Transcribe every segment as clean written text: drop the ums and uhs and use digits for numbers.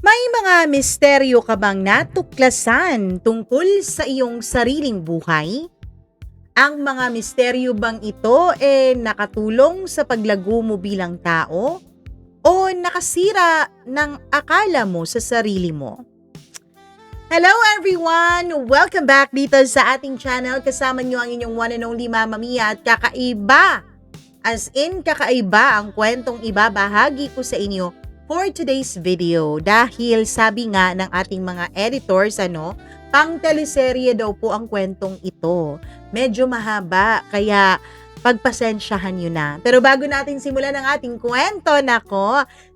May mga misteryo ka bang natuklasan tungkol sa iyong sariling buhay? Ang mga misteryo bang ito nakatulong sa paglago mo bilang tao o nakasira ng akala mo sa sarili mo? Hello everyone! Welcome back dito sa ating channel. Kasama nyo ang inyong one and only Mama Mia at kakaiba. As in kakaiba ang kwentong ibabahagi ko sa inyo for today's video. Dahil sabi nga ng ating mga editors, pang teleserye daw po ang kwentong ito. Medyo mahaba, kaya pagpasensyahan nyo na. Pero bago natin simulan ang ating kwento,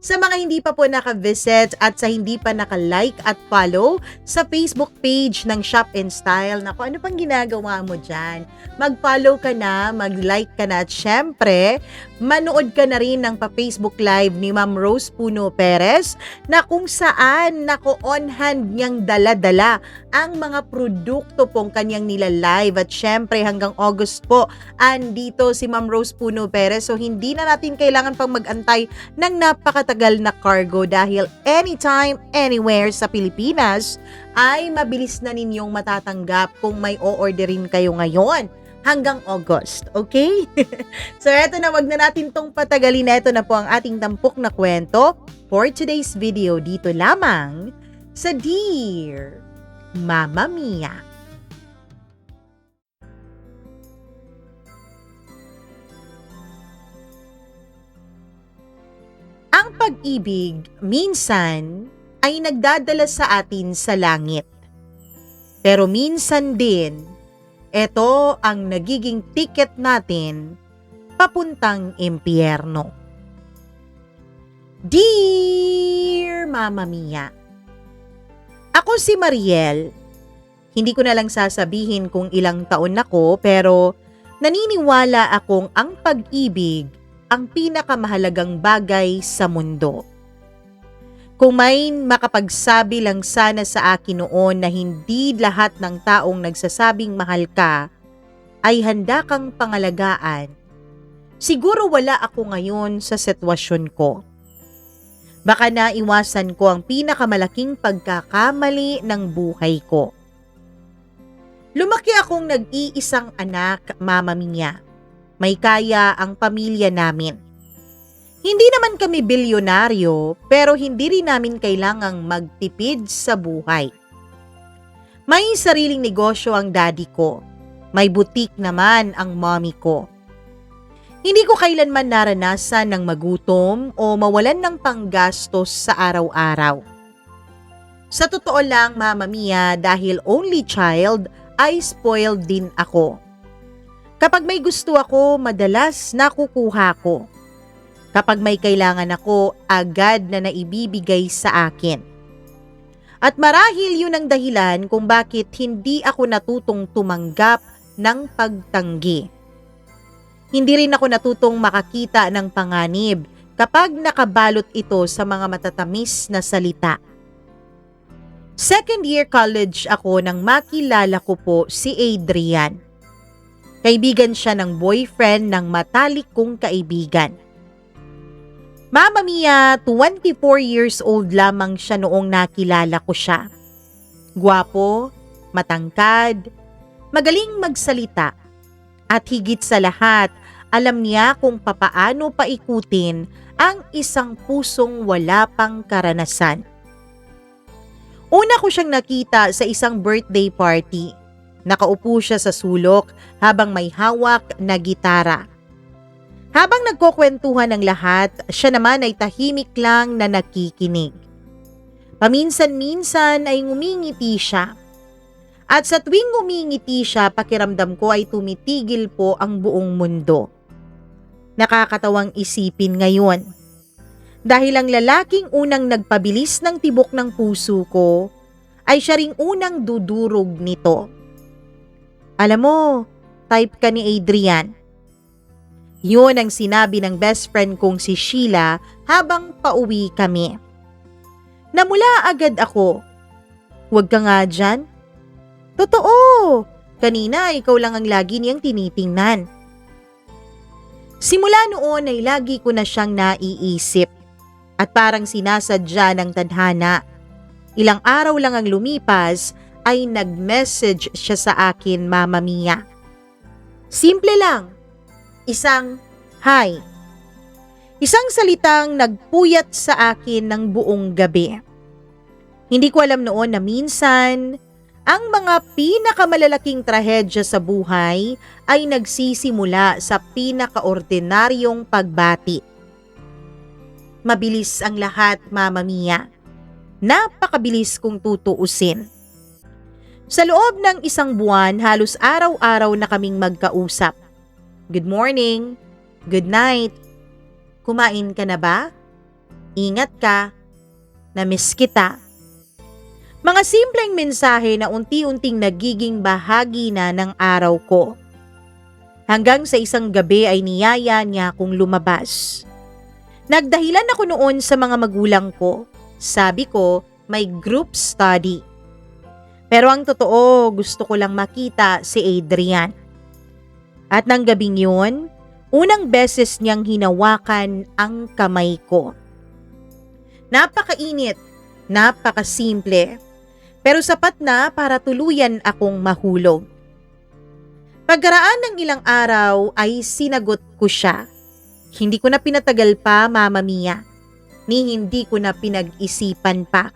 sa mga hindi pa po naka-visit at sa hindi pa naka-like at follow sa Facebook page ng Shop and Style, ano pang ginagawa mo dyan? Mag-follow ka na, mag-like ka na, at syempre, manood ka na rin ng pa-Facebook Live ni Ma'am Rose Puno Perez na kung saan on hand niyang dala-dala ang mga produkto pong kanyang nila-live. At syempre, hanggang August po, andito si Ma'am Rose Puno Perez. So, hindi na natin kailangan pang mag-antay ng napakatagal na cargo dahil anytime, anywhere sa Pilipinas ay mabilis na ninyong matatanggap kung may o-orderin kayo ngayon hanggang August. Okay? So, eto na, wag na natin tong patagalin. Eto na po ang ating tampok na kwento for today's video dito lamang sa Dear Mama Mia. Ang pag-ibig minsan ay nagdadala sa atin sa langit. Pero minsan din, ito ang nagiging ticket natin papuntang impyerno. Dear Mama Mia, ako si Mariel. Hindi ko na lang sasabihin kung ilang taon ako, pero naniniwala akong ang pag-ibig ang pinakamahalagang bagay sa mundo. Kung may makapagsabi lang sana sa akin noon na hindi lahat ng taong nagsasabing mahal ka ay handa kang pangalagaan, siguro wala ako ngayon sa sitwasyon ko. Baka naiwasan ko ang pinakamalaking pagkakamali ng buhay ko. Lumaki akong nag-iisang anak, Mama Mia. May kaya ang pamilya namin. Hindi naman kami bilyonaryo, pero hindi rin namin kailangang magtipid sa buhay. May sariling negosyo ang daddy ko. May butik naman ang mommy ko. Hindi ko kailanman naranasan ng magutom o mawalan ng panggastos sa araw-araw. Sa totoo lang, Mama Mia, dahil only child, ay spoiled din ako. Kapag may gusto ako, madalas nakukuha ko. Kapag may kailangan ako, agad na naibibigay sa akin. At marahil yun ang dahilan kung bakit hindi ako natutong tumanggap ng pagtanggi. Hindi rin ako natutong makakita ng panganib kapag nakabalot ito sa mga matatamis na salita. Second year college ako nang makilala ko po si Adrian. Kaibigan siya ng boyfriend ng matalik kong kaibigan. Mama Mia, 24 years old lamang siya noong nakilala ko siya. Gwapo, matangkad, magaling magsalita, at higit sa lahat, alam niya kung papaano paikutin ang isang pusong wala pang karanasan. Una ko siyang nakita sa isang birthday party. Nakaupo siya sa sulok habang may hawak na gitara. Habang nagkukwentuhan ng lahat, siya naman ay tahimik lang na nakikinig. Paminsan-minsan ay ngumingiti siya. At sa tuwing ngumingiti siya, pakiramdam ko ay tumitigil po ang buong mundo. Nakakatawang isipin ngayon. Dahil ang lalaking unang nagpabilis ng tibok ng puso ko, ay siya ring unang dudurog nito. Alam mo, type ka ni Adrian. Yun ang sinabi ng best friend kong si Sheila habang pauwi kami. Namula agad ako. Huwag ka nga dyan. Totoo, kanina ikaw lang ang lagi niyang tinitingnan. Simula noon ay lagi ko na siyang naiisip at parang sinasadya ng tadhana Ilang araw lang ang lumipas ay nag-message siya sa akin, Mama Mia. Simple lang, isang hi. Isang salitang nagpuyat sa akin ng buong gabi. Hindi ko alam noon na minsan, ang mga pinakamalalaking trahedya sa buhay ay nagsisimula sa pinakaordinaryong pagbati. Mabilis ang lahat, Mama Mia. Napakabilis kung tutuusin. Sa loob ng isang buwan, halos araw-araw na kaming magkausap. Good morning, good night, kumain ka na ba? Ingat ka, na-miss kita. Mga simpleng mensahe na unti-unting nagiging bahagi na ng araw ko. Hanggang sa isang gabi ay niyaya niya akong lumabas. Nagdahilan ako noon sa mga magulang ko. Sabi ko, may group study. Pero ang totoo, gusto ko lang makita si Adrian. At nang gabing yun, unang beses niyang hinawakan ang kamay ko. Napakainit, napakasimple, pero sapat na para tuluyan akong mahulog. Pagkaraan ng ilang araw ay sinagot ko siya. Hindi ko na pinatagal pa, Mama Mia, ni hindi ko na pinag-isipan pa.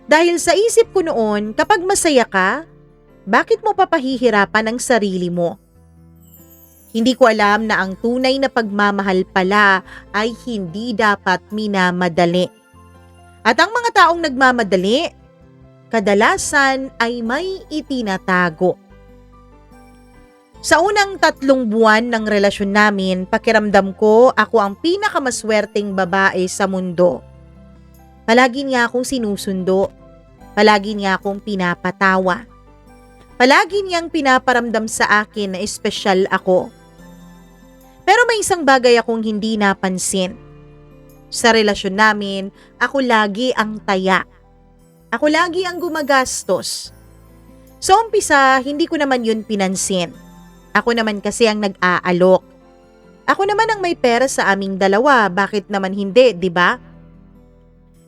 Dahil sa isip ko noon, kapag masaya ka, bakit mo papahihirapan ang sarili mo? Hindi ko alam na ang tunay na pagmamahal pala ay hindi dapat minamadali. At ang mga taong nagmamadali, kadalasan ay may itinatago. Sa unang 3 buwan ng relasyon namin, pakiramdam ko ako ang pinakamaswerteng babae sa mundo. Palagi niya akong sinusundo. Palagi niya akong pinapatawa. Palagi niyang pinaparamdam sa akin na espesyal ako. Pero may isang bagay akong hindi napansin. Sa relasyon namin, ako lagi ang taya. Ako lagi ang gumagastos. Sa umpisa, hindi ko naman yun pinansin. Ako naman kasi ang nag-aalok. Ako naman ang may pera sa aming dalawa, bakit naman hindi, di ba?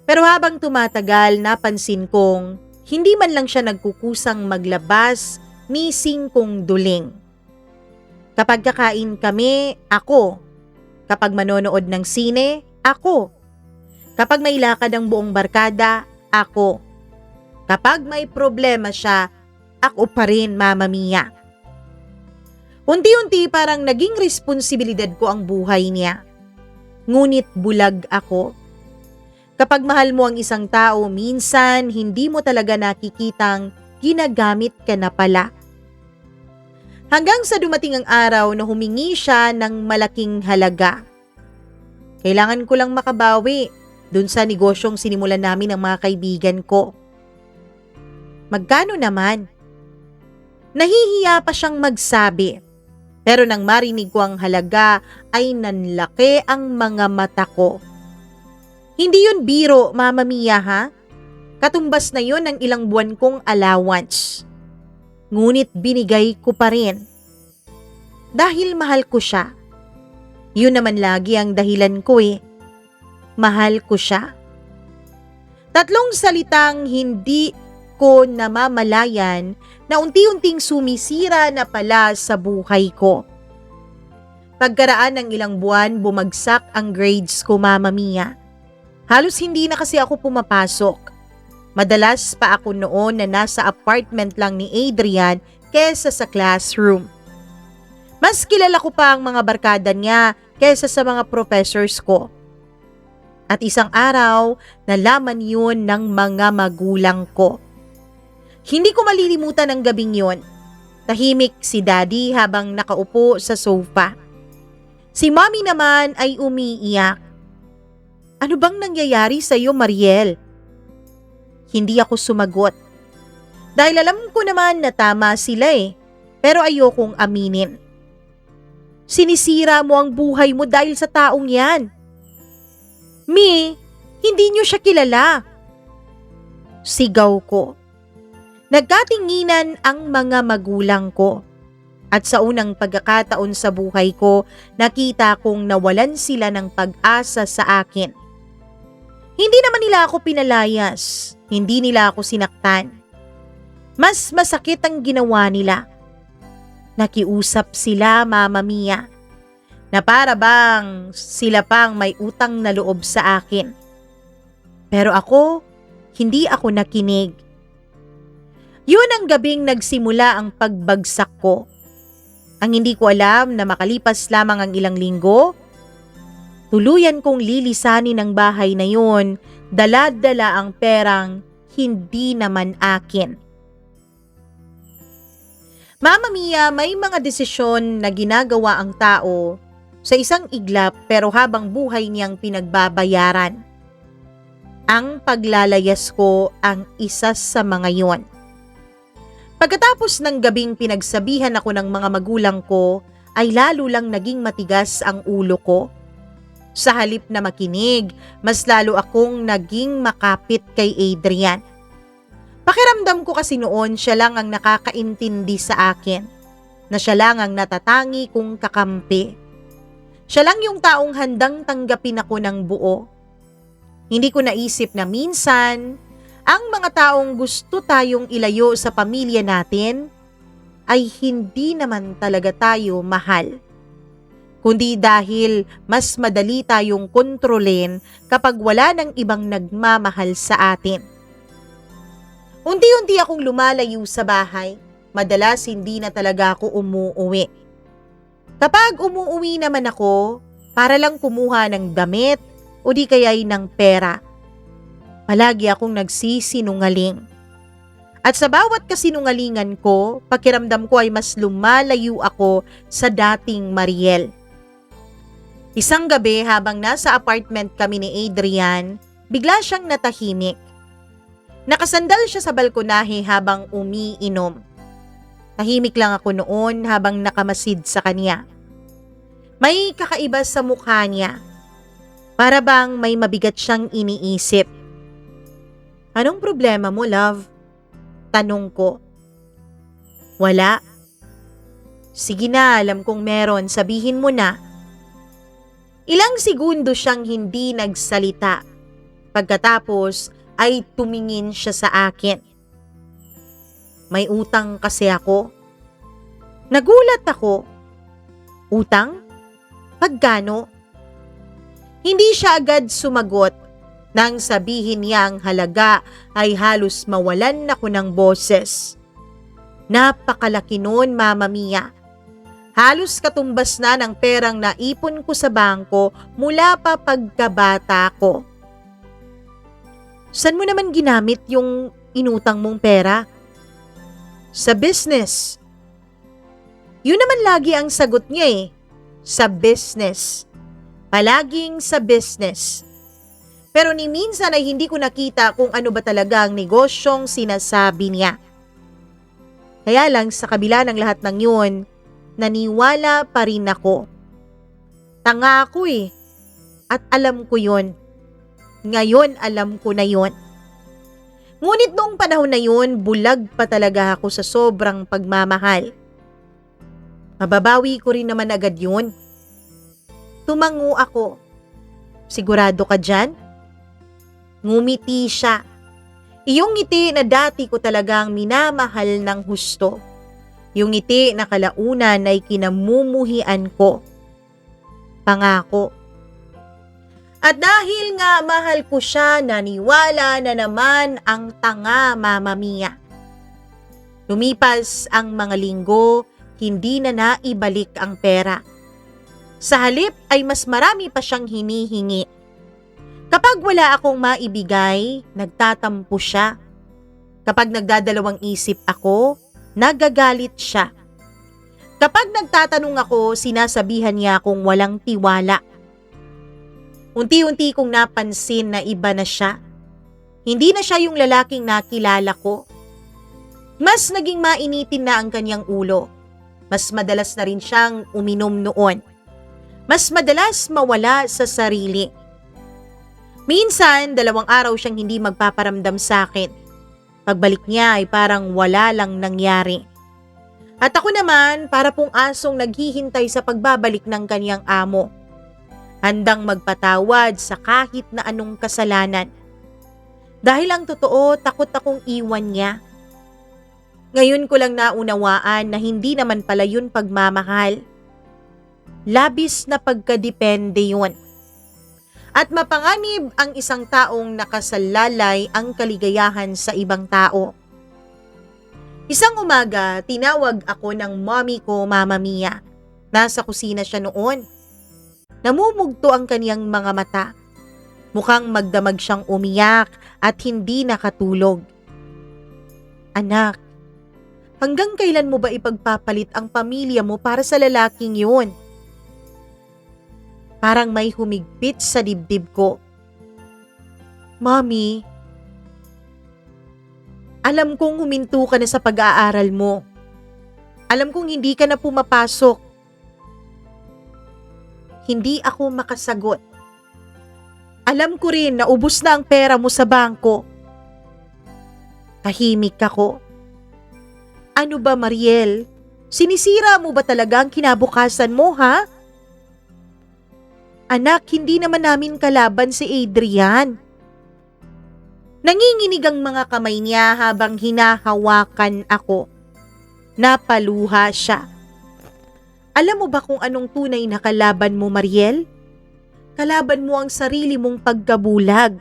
Pero habang tumatagal, napansin kong hindi man lang siya nagkukusang maglabas ni singkong duling. Kapag kakain kami, ako. Kapag manonood ng sine, ako. Kapag may lakad ang buong barkada, ako. Kapag may problema siya, ako pa rin, Mama Mia. Unti-unti parang naging responsibilidad ko ang buhay niya. Ngunit bulag ako. Kapag mahal mo ang isang tao, minsan hindi mo talaga nakikitang ginagamit ka na pala. Hanggang sa dumating ang araw na humingi siya ng malaking halaga. Kailangan ko lang makabawi dun sa negosyong sinimulan namin ng mga kaibigan ko. Magkano naman? Nahihiya pa siyang magsabi. Pero nang marinig ko ang halaga ay nanlaki ang mga mata ko. Hindi yun biro, Mama Mia, ha? Katumbas na yun ng ilang buwan kong allowance. Ngunit binigay ko pa rin. Dahil mahal ko siya. Yun naman lagi ang dahilan ko eh. Mahal ko siya. 3 salitang hindi ko namamalayan na unti-unting sumisira na pala sa buhay ko. Pagkaraan ng ilang buwan, bumagsak ang grades ko, Mama Mia. Halos hindi na kasi ako pumapasok. Madalas pa ako noon na nasa apartment lang ni Adrian kesa sa classroom. Mas kilala ko pa ang mga barkada niya kesa sa mga professors ko. At isang araw, nalaman yun ng mga magulang ko. Hindi ko malilimutan ang gabing yon. Tahimik si Daddy habang nakaupo sa sofa. Si Mommy naman ay umiiyak. Ano bang nangyayari sa iyo, Mariel? Hindi ako sumagot. Dahil alam ko naman na tama sila eh, pero ayokong aminin. Sinisira mo ang buhay mo dahil sa taong yan. Mi, hindi niyo siya kilala. Sigaw ko. Nagkatinginan ang mga magulang ko. At sa unang pagkakataon sa buhay ko, nakita kong nawalan sila ng pag-asa sa akin. Hindi naman nila ako pinalayas, hindi nila ako sinaktan. Mas masakit ang ginawa nila. Nakiusap sila, Mama Mia, na para bang sila pang may utang na loob sa akin. Pero ako, hindi ako nakinig. Yun ang gabing nagsimula ang pagbagsak ko. Ang hindi ko alam na makalipas lamang ang ilang linggo, tuluyan kong lilisanin ang bahay na yun, dala-dala ang perang hindi naman akin. Mama Mia, may mga desisyon na ginagawa ang tao sa isang iglap pero habang buhay niyang pinagbabayaran. Ang paglalayas ko ang isa sa mga yon. Pagkatapos ng gabing pinagsabihan ako ng mga magulang ko, ay lalo lang naging matigas ang ulo ko. Sa halip na makinig, mas lalo akong naging makapit kay Adrian. Pakiramdam ko kasi noon siya lang ang nakakaintindi sa akin, na siya lang ang natatangi kong kakampi. Siya lang yung taong handang tanggapin ako ng buo. Hindi ko naisip na minsan, ang mga taong gusto tayong ilayo sa pamilya natin ay hindi naman talaga tayo mahal. Kundi dahil mas madali tayong kontrolin kapag wala ng ibang nagmamahal sa atin. Unti-unti akong lumalayo sa bahay. Madalas hindi na talaga ako umuuwi. Kapag umuuwi naman ako, para lang kumuha ng damit o di kaya'y ng pera. Palagi akong nagsisinungaling. At sa bawat kasinungalingan ko, pakiramdam ko ay mas lumalayo ako sa dating Mariel. Isang gabi habang nasa apartment kami ni Adrian, bigla siyang natahimik. Nakasandal siya sa balkonahe habang umiinom. Tahimik lang ako noon habang nakamasid sa kanya. May kakaiba sa mukha niya. Para bang may mabigat siyang iniisip. Anong problema mo, love? Tanong ko. Wala. Sige na, alam kong meron, sabihin mo na. Ilang segundo siyang hindi nagsalita. Pagkatapos ay tumingin siya sa akin. May utang kasi ako. Nagulat ako. Utang? Pagkano? Hindi siya agad sumagot. Nang sabihin niya ang halaga ay halos mawalan ako ng boses. Napakalaki noon, Mama Mia. Halos katumbas na ng perang naipon ko sa bangko mula pa pagkabata ko. Saan mo naman ginamit yung inutang mong pera? Sa business. Yun naman lagi ang sagot niya eh. Sa business. Palaging sa business. Pero ni minsan ay hindi ko nakita kung ano ba talaga ang negosyong sinasabi niya. Kaya lang sa kabila ng lahat ng yun, naniwala pa rin ako. Tanga ako eh. At alam ko yun. Ngayon alam ko na yun. Ngunit noong panahon na yun, bulag pa talaga ako sa sobrang pagmamahal. Mababawi ko rin naman agad yun. Tumango ako. Sigurado ka dyan? Ngumiti siya. Iyong ngiti na dati ko talagang minamahal ng husto. Yung ngiti na kalaunan ay kinamumuhian ko. Pangako. At dahil nga mahal ko siya, naniwala na naman ang tanga, Mama Mia. Lumipas ang mga linggo, hindi na naibalik ang pera. Sa halip ay mas marami pa siyang hinihingi. Kapag wala akong maibigay, nagtatampo siya. Kapag nagdadalawang isip ako, nagagalit siya. Kapag nagtatanong ako, sinasabihan niya akong walang tiwala. Unti-unti kong napansin na iba na siya. Hindi na siya yung lalaking nakilala ko. Mas naging mainitin na ang kanyang ulo. Mas madalas na rin siyang uminom noon. Mas madalas mawala sa sarili. Minsan, 2 araw siyang hindi magpaparamdam sa akin. Pagbalik niya ay parang wala lang nangyari. At ako naman, para pong asong naghihintay sa pagbabalik ng kanyang amo. handang magpatawad sa kahit na anong kasalanan. Dahil ang totoo, takot akong iwan niya. Ngayon ko lang naunawaan na hindi naman pala yun pagmamahal. Labis na pagkadepende yun. At mapanganib ang isang taong nakasalalay ang kaligayahan sa ibang tao. Isang umaga, tinawag ako ng mommy ko, Mama Mia. Nasa kusina siya noon. Namumugto ang kaniyang mga mata. Mukhang magdamag siyang umiyak at hindi nakatulog. Anak, hanggang kailan mo ba ipagpapalit ang pamilya mo para sa lalaking yun? Parang may humigpit sa dibdib ko. Mommy, alam kong huminto ka na sa pag-aaral mo. Alam kong hindi ka na pumapasok. Hindi ako makasagot. Alam ko rin na ubos na ang pera mo sa bangko. Tahimik ako. Ano ba, Mariel? Sinisira mo ba talaga ang kinabukasan mo, ha? Anak, hindi naman namin kalaban si Adrian. Nanginginig ang mga kamay niya habang hinahawakan ako. Napaluha siya. Alam mo ba kung anong tunay na kalaban mo, Mariel? Kalaban mo ang sarili mong pagkabulag.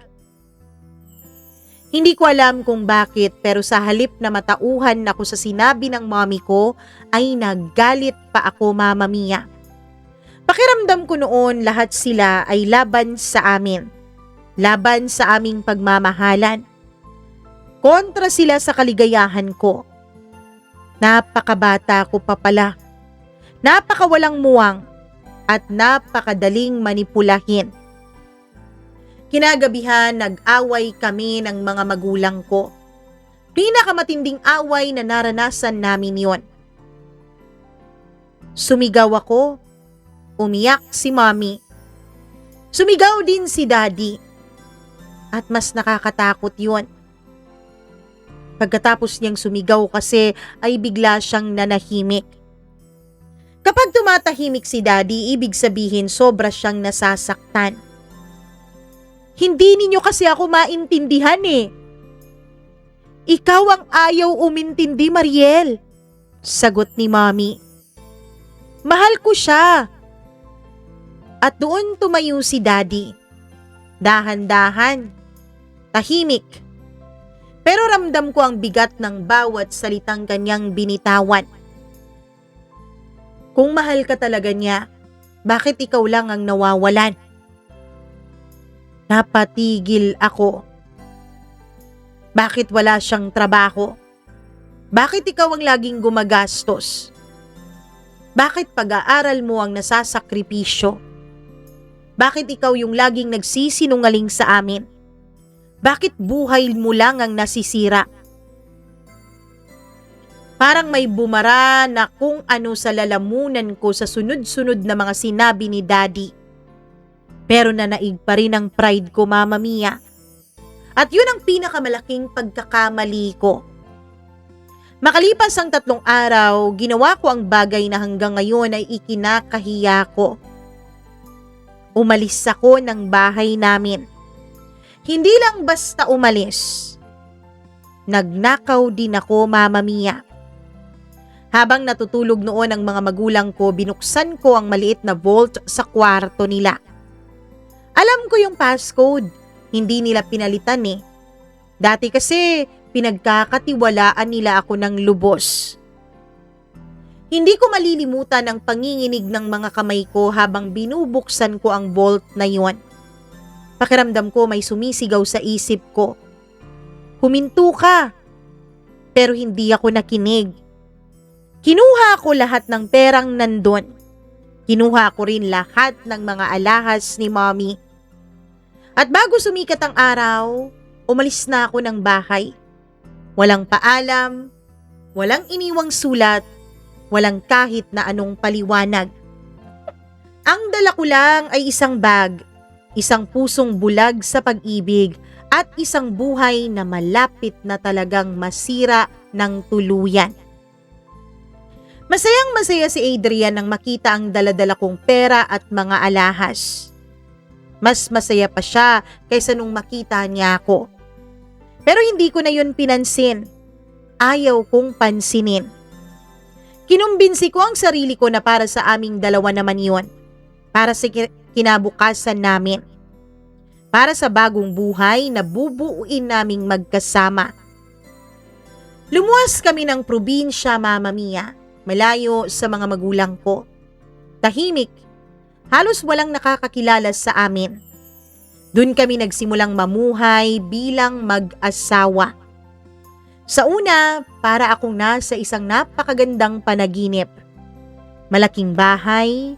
Hindi ko alam kung bakit pero sa halip na matauhan ako sa sinabi ng mommy ko ay naggalit pa ako, Mama Mia. Pakiramdam ko noon lahat sila ay laban sa amin. Laban sa aming pagmamahalan. Kontra sila sa kaligayahan ko. Napakabata ko pa pala. Napakawalang muwang at napakadaling manipulahin. Kinagabihan, nag-away kami ng mga magulang ko. Pinakamatinding away na naranasan namin yon. Sumigaw ako. Umiyak si mommy. Sumigaw din si daddy. At mas nakakatakot yon. Pagkatapos niyang sumigaw kasi ay bigla siyang nanahimik. Kapag tumatahimik si daddy, ibig sabihin sobra siyang nasasaktan. Hindi ninyo kasi ako maintindihan eh. Ikaw ang ayaw umintindi, Mariel. Sagot ni mommy. Mahal ko siya. At doon tumayo si daddy. Dahan-dahan. Tahimik. Pero ramdam ko ang bigat ng bawat salitang kanyang binitawan. Kung mahal ka talaga niya, bakit ikaw lang ang nawawalan? Napatigil ako. Bakit wala siyang trabaho? Bakit ikaw ang laging gumagastos? Bakit pag-aaral mo ang nasasakripisyo? Bakit ikaw yung laging nagsisinungaling sa amin? Bakit buhay mo lang ang nasisira? Parang may bumara na kung ano sa lalamunan ko sa sunod-sunod na mga sinabi ni Daddy. Pero nanaig pa rin ang pride ko, Mama Mia. At yun ang pinakamalaking pagkakamali ko. Makalipas ang 3 araw, ginawa ko ang bagay na hanggang ngayon ay ikinakahiya ko. Umalis ako ng bahay namin. Hindi lang basta umalis. Nagnakaw din ako, Mama Mia. Habang natutulog noon ang mga magulang ko, binuksan ko ang maliit na vault sa kwarto nila. Alam ko yung passcode, hindi nila pinalitan eh. Dati kasi pinagkakatiwalaan nila ako ng lubos. Hindi ko malilimutan ang panginginig ng mga kamay ko habang binubuksan ko ang vault na yon. Pakiramdam ko may sumisigaw sa isip ko. Huminto ka! Pero hindi ako nakinig. Kinuha ko lahat ng perang nandun. Kinuha ko rin lahat ng mga alahas ni Mommy. At bago sumikat ang araw, umalis na ako ng bahay. Walang paalam, walang iniwang sulat, walang kahit na anong paliwanag. Ang dala ko lang ay isang bag, isang pusong bulag sa pag-ibig at isang buhay na malapit na talagang masira ng tuluyan. Masayang-masaya si Adrian nang makita ang dala-dala kong pera at mga alahas. Mas masaya pa siya kaysa nung makita niya ako. Pero hindi ko na yun pinansin. Ayaw kong pansinin. Kinumbinsi ko ang sarili ko na para sa aming dalawa naman yun. Para sa kinabukasan namin. Para sa bagong buhay na bubuuin naming magkasama. Lumuwas kami ng probinsya, Mama Mia, malayo sa mga magulang ko. Tahimik, halos walang nakakakilala sa amin. Doon kami nagsimulang mamuhay bilang mag-asawa. Sa una, para akong nasa isang napakagandang panaginip. Malaking bahay,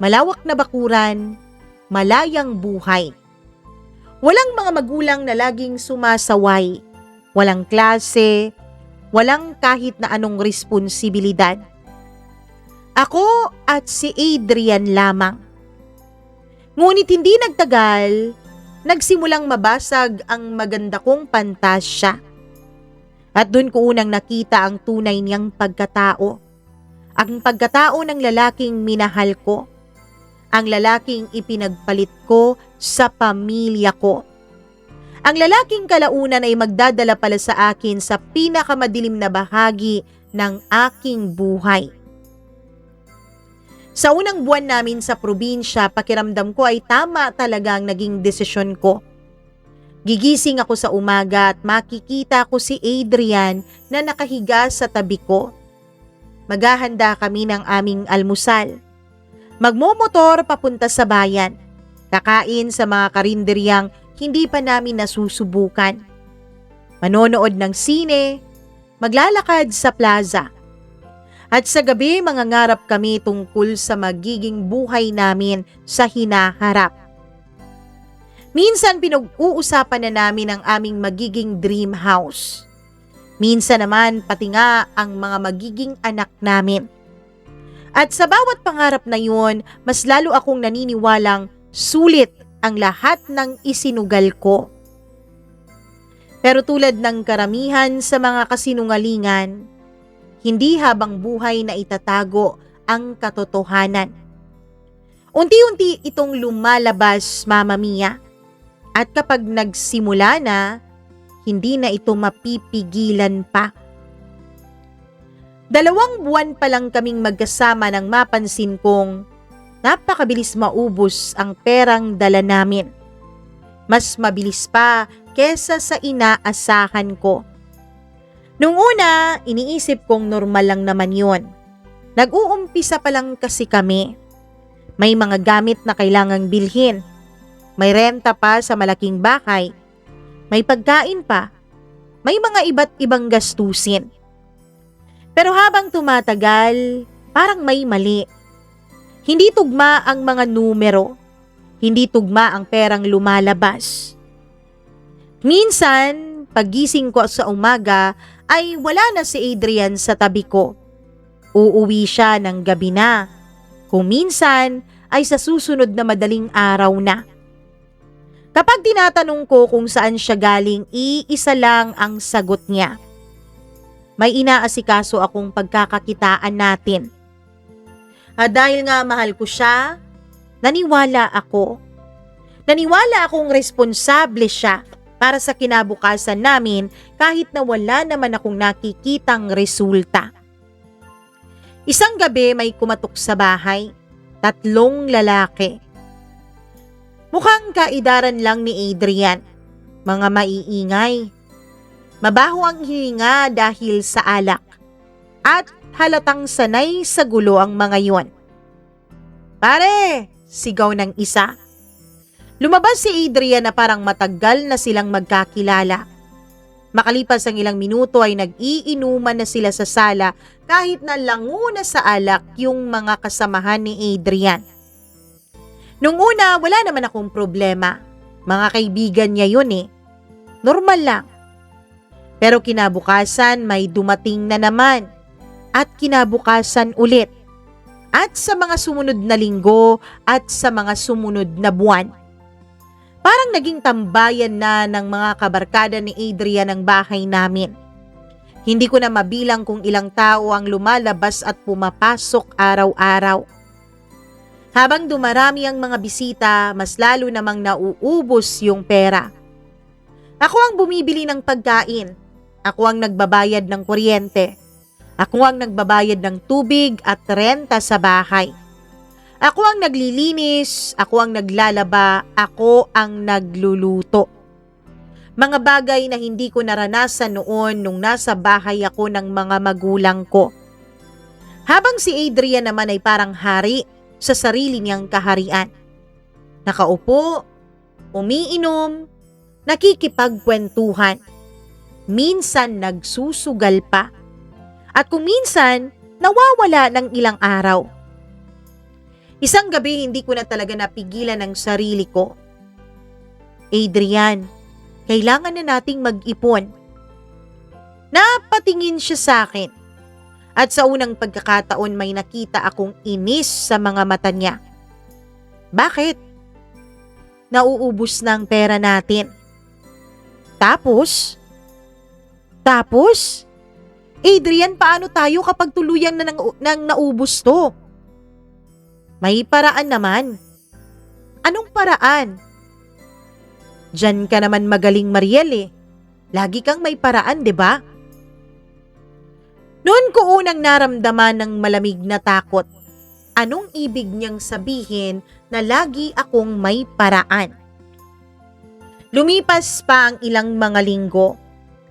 malawak na bakuran, malayang buhay. Walang mga magulang na laging sumasaway, walang klase, walang kahit na anong responsibilidad. Ako at si Adrian lamang. Ngunit hindi nagtagal, nagsimulang mabasag ang maganda kong pantasya. At doon ko unang nakita ang tunay niyang pagkatao. Ang pagkatao ng lalaking minahal ko. Ang lalaking ipinagpalit ko sa pamilya ko. Ang lalaking kalaunan ay magdadala pala sa akin sa pinakamadilim na bahagi ng aking buhay. Sa unang buwan namin sa probinsya, pakiramdam ko ay tama talaga ang naging desisyon ko. Gigising ako sa umaga at makikita ko si Adrian na nakahiga sa tabi ko. Maghahanda kami ng aming almusal. Magmomotor papunta sa bayan. Kakain sa mga karinderyang hindi pa namin nasusubukan. Manonood ng sine, maglalakad sa plaza. At sa gabi mangangarap kami tungkol sa magiging buhay namin sa hinaharap. Minsan pinag-uusapan na namin ang aming magiging dream house. Minsan naman pati nga ang mga magiging anak namin. At sa bawat pangarap na yun, mas lalo akong naniniwalang sulit ang lahat ng isinugal ko. Pero tulad ng karamihan sa mga kasinungalingan, hindi habang buhay na itatago ang katotohanan. Unti-unti itong lumalabas, Mama Mia. At kapag nagsimula na, hindi na ito mapipigilan pa. 2 buwan pa lang kaming magkasama nang mapansin kong napakabilis maubos ang perang dala namin. Mas mabilis pa kesa sa inaasahan ko. Nung una, iniisip kong normal lang naman yon. Nag-uumpisa pa lang kasi kami. May mga gamit na kailangang bilhin. May renta pa sa malaking bahay. May pagkain pa. May mga iba't ibang gastusin. Pero habang tumatagal, parang may mali. Hindi tugma ang mga numero. Hindi tugma ang perang lumalabas. Minsan, paggising ko sa umaga, ay wala na si Adrian sa tabi ko. Uuwi siya ng gabi na. Kung minsan, ay sa susunod na madaling araw na. Kapag tinatanong ko kung saan siya galing, iisa lang ang sagot niya. May inaasikaso akong pagkakakitaan natin. At dahil nga mahal ko siya, naniwala ako. Naniwala akong responsable siya para sa kinabukasan namin kahit na wala naman akong nakikitang resulta. Isang gabi may kumatok sa bahay, 3 lalaki. Mukhang kaidaran lang ni Adrian, mga maiingay. Mabaho ang hininga dahil sa alak at halatang sanay sa gulo ang mga yon. "Pare!" sigaw ng isa. Lumabas si Adrian na parang matagal na silang magkakilala. Makalipas ang ilang minuto ay nag-iinuman na sila sa sala kahit na lango na sa alak yung mga kasamahan ni Adrian. Nung una, wala naman akong problema. Mga kaibigan niya yun eh. Normal lang. Pero kinabukasan may dumating na naman. At kinabukasan ulit. At sa mga sumunod na linggo at sa mga sumunod na buwan. Parang naging tambayan na ng mga kabarkada ni Adrian ang bahay namin. Hindi ko na mabilang kung ilang tao ang lumalabas at pumapasok araw-araw. Habang dumarami ang mga bisita, mas lalo namang nauubos yung pera. Ako ang bumibili ng pagkain. Ako ang nagbabayad ng kuryente. Ako ang nagbabayad ng tubig at renta sa bahay. Ako ang naglilinis, ako ang naglalaba, ako ang nagluluto. Mga bagay na hindi ko naranasan noon nung nasa bahay ako ng mga magulang ko. Habang si Adrian naman ay parang hari sa sarili niyang kaharian. Nakaupo, umiinom, nakikipagkwentuhan. Minsan nagsusugal pa. At kung minsan, nawawala ng ilang araw. Isang gabi hindi ko na talaga napigilan ang sarili ko. Adrian, kailangan na nating mag-ipon. Napatingin siya sa akin. At sa unang pagkakataon may nakita akong inis sa mga mata niya. Bakit? Nauubos na ang pera natin. Tapos? Adrian, paano tayo kapag tuluyang nang naubos to? May paraan naman. Anong paraan? Diyan ka naman magaling, Mariel eh. Lagi kang may paraan, di ba? Noon ko unang naramdaman ng malamig na takot. Anong ibig niyang sabihin na lagi akong may paraan? Lumipas pa ang ilang mga linggo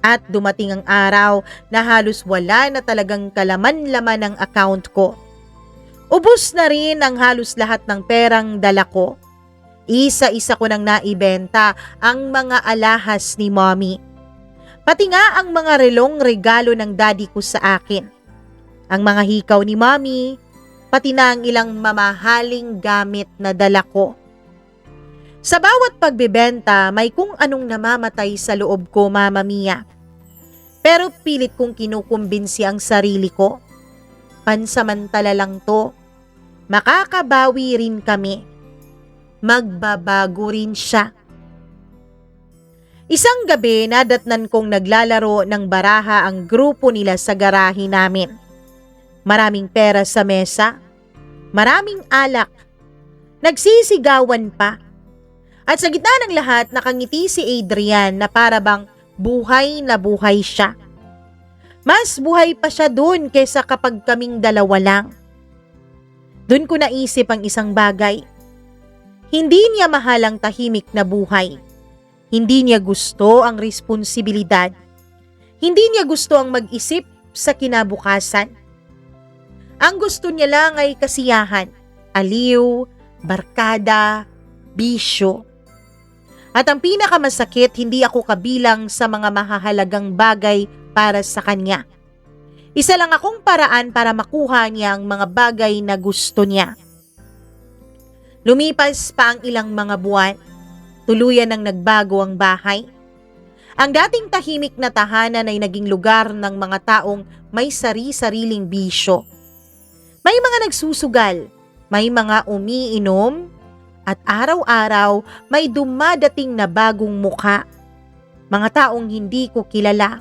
at dumating ang araw na halos wala na talagang kalaman-laman ang account ko. Ubos na rin ang halos lahat ng perang dala ko. Isa-isa ko nang naibenta ang mga alahas ni mommy. Pati nga ang mga relong regalo ng daddy ko sa akin. Ang mga hikaw ni mommy, pati na ang ilang mamahaling gamit na dala ko. Sa bawat pagbebenta, may kung anong namamatay sa loob ko, Mama Mia. Pero pilit kong kinukumbinsi ang sarili ko. Pansamantala lang to. Makakabawi rin kami. Magbabago rin siya. Isang gabi, nadatnan kong naglalaro ng baraha ang grupo nila sa garahe namin. Maraming pera sa mesa, maraming alak, nagsisigawan pa. At sa gitna ng lahat, nakangiti si Adrian na para bang buhay na buhay siya. Mas buhay pa siya dun kaysa kapag kaming dalawa lang. Dun ko naisip ang isang bagay. Hindi niya mahal ang tahimik na buhay. Hindi niya gusto ang responsibilidad. Hindi niya gusto ang mag-isip sa kinabukasan. Ang gusto niya lang ay kasiyahan, aliw, barkada, bisyo. At ang pinakamasakit, hindi ako kabilang sa mga mahahalagang bagay para sa kanya. Isa lang akong paraan para makuha niya ang mga bagay na gusto niya. Lumipas pa ang ilang mga buwan. Tuluyan ang nagbago ang bahay. Ang dating tahimik na tahanan ay naging lugar ng mga taong may sari-sariling bisyo. May mga nagsusugal, may mga umiinom, at araw-araw may dumadating na bagong mukha. Mga taong hindi ko kilala.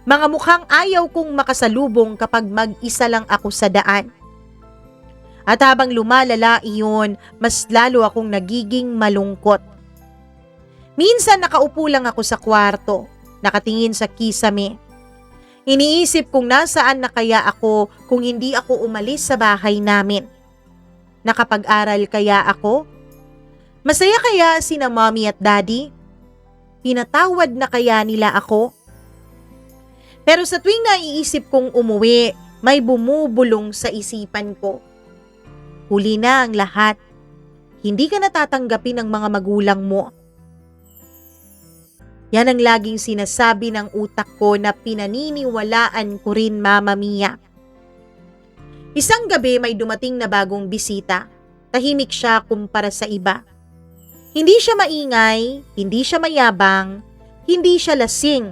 Mga mukhang ayaw kong makasalubong kapag mag-isa lang ako sa daan. At habang lumalala iyon, mas lalo akong nagiging malungkot. Minsan nakaupo lang ako sa kwarto, nakatingin sa kisame. Iniisip kung nasaan na kaya ako kung hindi ako umalis sa bahay namin. Nakapag-aral kaya ako? Masaya kaya sina mommy at daddy? Pinatawad na kaya nila ako? Pero sa tuwing naiisip kong umuwi, may bumubulong sa isipan ko. Huli na ang lahat. Hindi ka natatanggapin ng mga magulang mo. Yan ang laging sinasabi ng utak ko na pinaniniwalaan ko rin, Mama Mia. Isang gabi may dumating na bagong bisita. Tahimik siya kumpara sa iba. Hindi siya maingay, hindi siya mayabang, hindi siya lasing.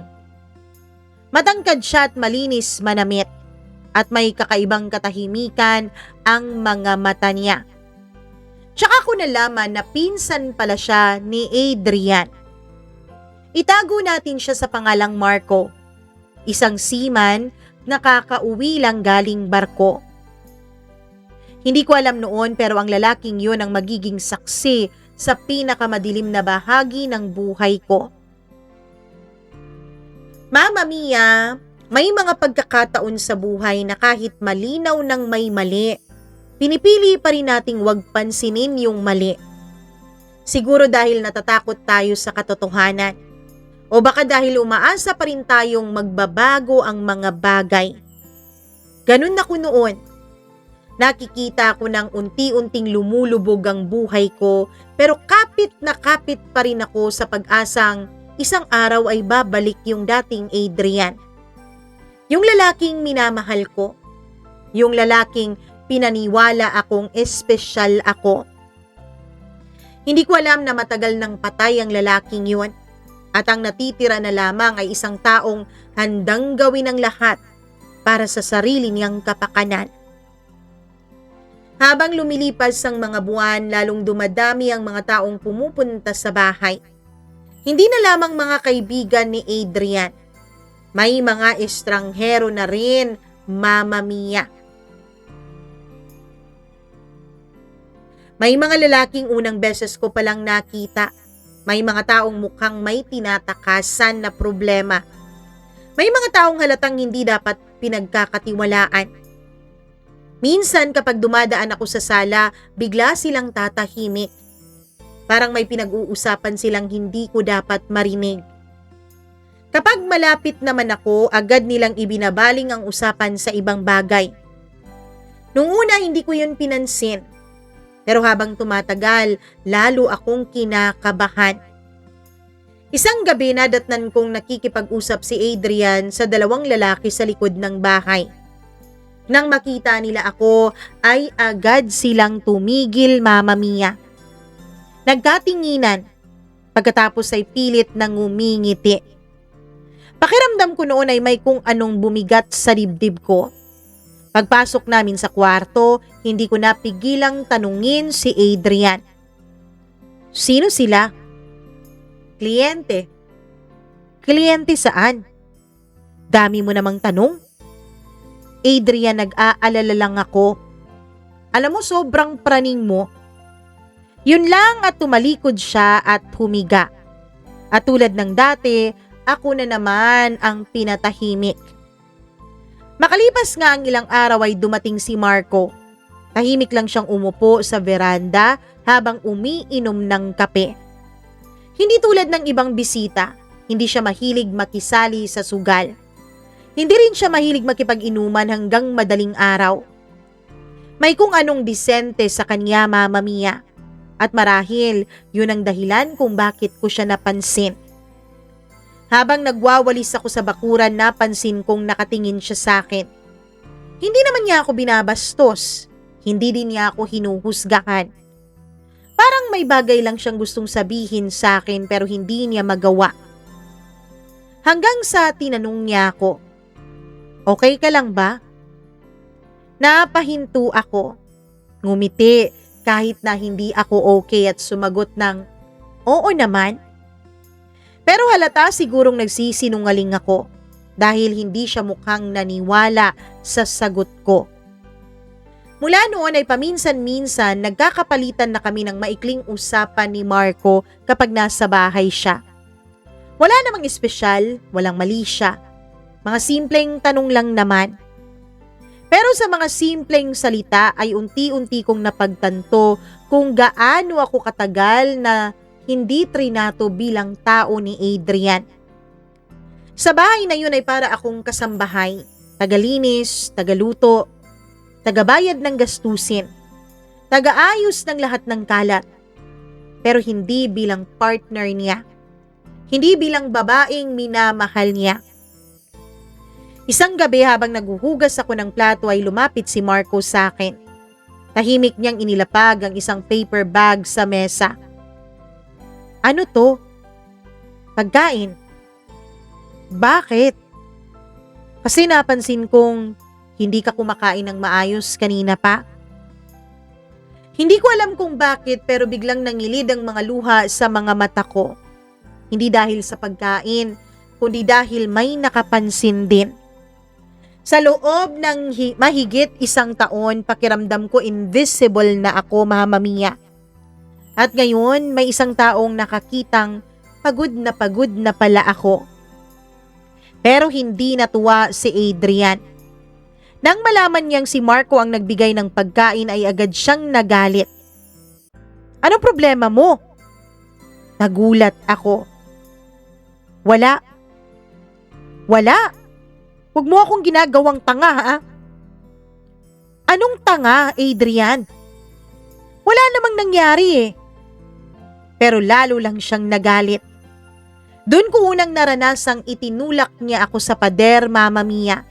Matangkad siya at malinis manamit. At may kakaibang katahimikan ang mga mata niya. Tsaka ko nalaman na pinsan pala siya ni Adrian. Itago natin siya sa pangalang Marco, isang seaman na kakauwi lang galing barko. Hindi ko alam noon pero ang lalaking yun ang magiging saksi sa pinakamadilim na bahagi ng buhay ko. Mama Mia, may mga pagkakataon sa buhay na kahit malinaw ng may mali, pinipili pa rin nating huwag pansinin yung mali. Siguro dahil natatakot tayo sa katotohanan. O baka dahil umaasa pa rin tayong magbabago ang mga bagay. Ganun ako noon. Nakikita ko ng unti-unting lumulubog ang buhay ko pero kapit na kapit pa rin ako sa pag-asang isang araw ay babalik yung dating Adrian. Yung lalaking minamahal ko. Yung lalaking pinaniwala akong espesyal ako. Hindi ko alam na matagal nang patay ang lalaking yun. At ang natitira na lamang ay isang taong handang gawin ang lahat para sa sarili niyang kapakanan. Habang lumilipas ang mga buwan, lalong dumadami ang mga taong pumupunta sa bahay. Hindi na lamang mga kaibigan ni Adrian. May mga estranghero na rin, Mama Mia. May mga lalaking unang beses ko palang nakita. May mga taong mukhang may tinatakasan na problema. May mga taong halatang hindi dapat pinagkakatiwalaan. Minsan kapag dumadaan ako sa sala, bigla silang tatahimik. Parang may pinag-uusapan silang hindi ko dapat marinig. Kapag malapit naman ako, agad nilang ibinabaling ang usapan sa ibang bagay. Nung una hindi ko yun pinansin. Pero habang tumatagal, lalo akong kinakabahan. Isang gabi nadatnan kong nakikipag-usap si Adrian sa dalawang lalaki sa likod ng bahay. Nang makita nila ako, ay agad silang tumigil, Mama Mia. Nagkatinginan, pagkatapos ay pilit nang ngumingiti. Pakiramdam ko noon ay may kung anong bumigat sa dibdib ko. Pagpasok namin sa kwarto, hindi ko napigilang tanungin si Adrian. Sino sila? Kliyente. Kliyente saan? Dami mo namang tanong. Adrian, nag-aalala lang ako. Alam mo, sobrang praning mo. Yun lang at tumalikod siya at humiga. At tulad ng dati, ako na naman ang pinatahimik. Makalipas nga ang ilang araw ay dumating si Marco. Tahimik lang siyang umupo sa veranda habang umiinom ng kape. Hindi tulad ng ibang bisita, hindi siya mahilig makisali sa sugal. Hindi rin siya mahilig makipag-inuman hanggang madaling araw. May kung anong disente sa kanya, Mama Mia. At marahil yun ang dahilan kung bakit ko siya napansin. Habang nagwawalis ako sa bakuran, napansin kong nakatingin siya sa akin. Hindi naman niya ako binabastos. Hindi din niya ako hinuhusgahan. Parang may bagay lang siyang gustong sabihin sa akin pero hindi niya magawa. Hanggang sa tinanong niya ako, "Okay ka lang ba?" Napahinto ako. Ngumiti kahit na hindi ako okay at sumagot ng, "Oo naman." Pero halata sigurong nagsisinungaling ako dahil hindi siya mukhang naniwala sa sagot ko. Mula noon ay paminsan-minsan nagkakapalitan na kami ng maikling usapan ni Marco kapag nasa bahay siya. Wala namang espesyal, walang mali siya. Mga simpleng tanong lang naman. Pero sa mga simpleng salita ay unti-unti kong napagtanto kung gaano ako katagal na hindi trinato bilang tao ni Adrian. Sa bahay na yun ay para akong kasambahay, tagalinis, tagaluto, tagabayad ng gastusin, tagaayos ng lahat ng kalat. Pero hindi bilang partner niya, hindi bilang babaeng minamahal niya. Isang gabi habang naghuhugas ako ng plato ay lumapit si Marco sa akin. Tahimik niyang inilapag ang isang paper bag sa mesa. "Ano to?" "Pagkain." "Bakit?" "Kasi napansin kong hindi ka kumakain ng maayos kanina pa." Hindi ko alam kung bakit pero biglang nangilid ang mga luha sa mga mata ko. Hindi dahil sa pagkain, kundi dahil may nakapansin din. Sa loob ng mahigit 1 taon, pakiramdam ko invisible na ako, Mama Mia. At ngayon, may isang taong nakakitang pagod na pala ako. Pero hindi natuwa si Adrian. Nang malaman niyang si Marco ang nagbigay ng pagkain ay agad siyang nagalit. Anong problema mo? Nagulat ako. Wala. Huwag mo akong ginagawang tanga, ha? Anong tanga, Adrian? Wala namang nangyari eh. Pero lalo lang siyang nagalit. Doon ko unang naranasang itinulak niya ako sa pader, Mama Mia.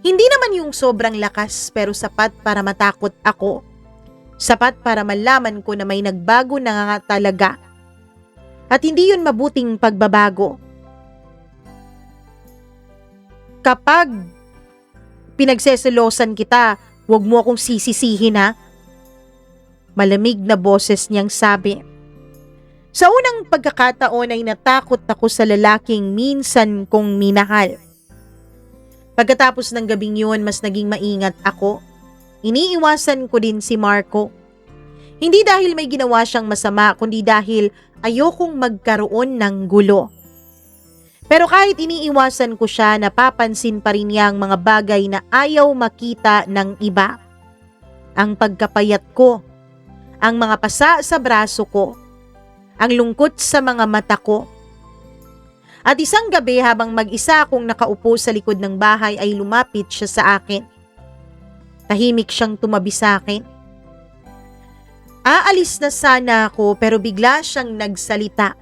Hindi naman yung sobrang lakas pero sapat para matakot ako. Sapat para malaman ko na may nagbago na nga talaga. At hindi yun mabuting pagbabago. Kapag pinagseselosan kita, huwag mo akong sisisihin, ha? Malamig na boses niyang sabi. Sa unang pagkakataon ay natakot ako sa lalaking minsan kong minahal. Pagkatapos ng gabing yun, mas naging maingat ako. Iniiwasan ko din si Marco. Hindi dahil may ginawa siyang masama, kundi dahil ayokong magkaroon ng gulo. Pero kahit iniiwasan ko siya, napapansin pa rin niya ang mga bagay na ayaw makita ng iba. Ang pagkapayat ko, ang mga pasa sa braso ko, ang lungkot sa mga mata ko. At isang gabi habang mag-isa akong nakaupo sa likod ng bahay ay lumapit siya sa akin. Tahimik siyang tumabi sa akin. Aalis na sana ako pero bigla siyang nagsalita.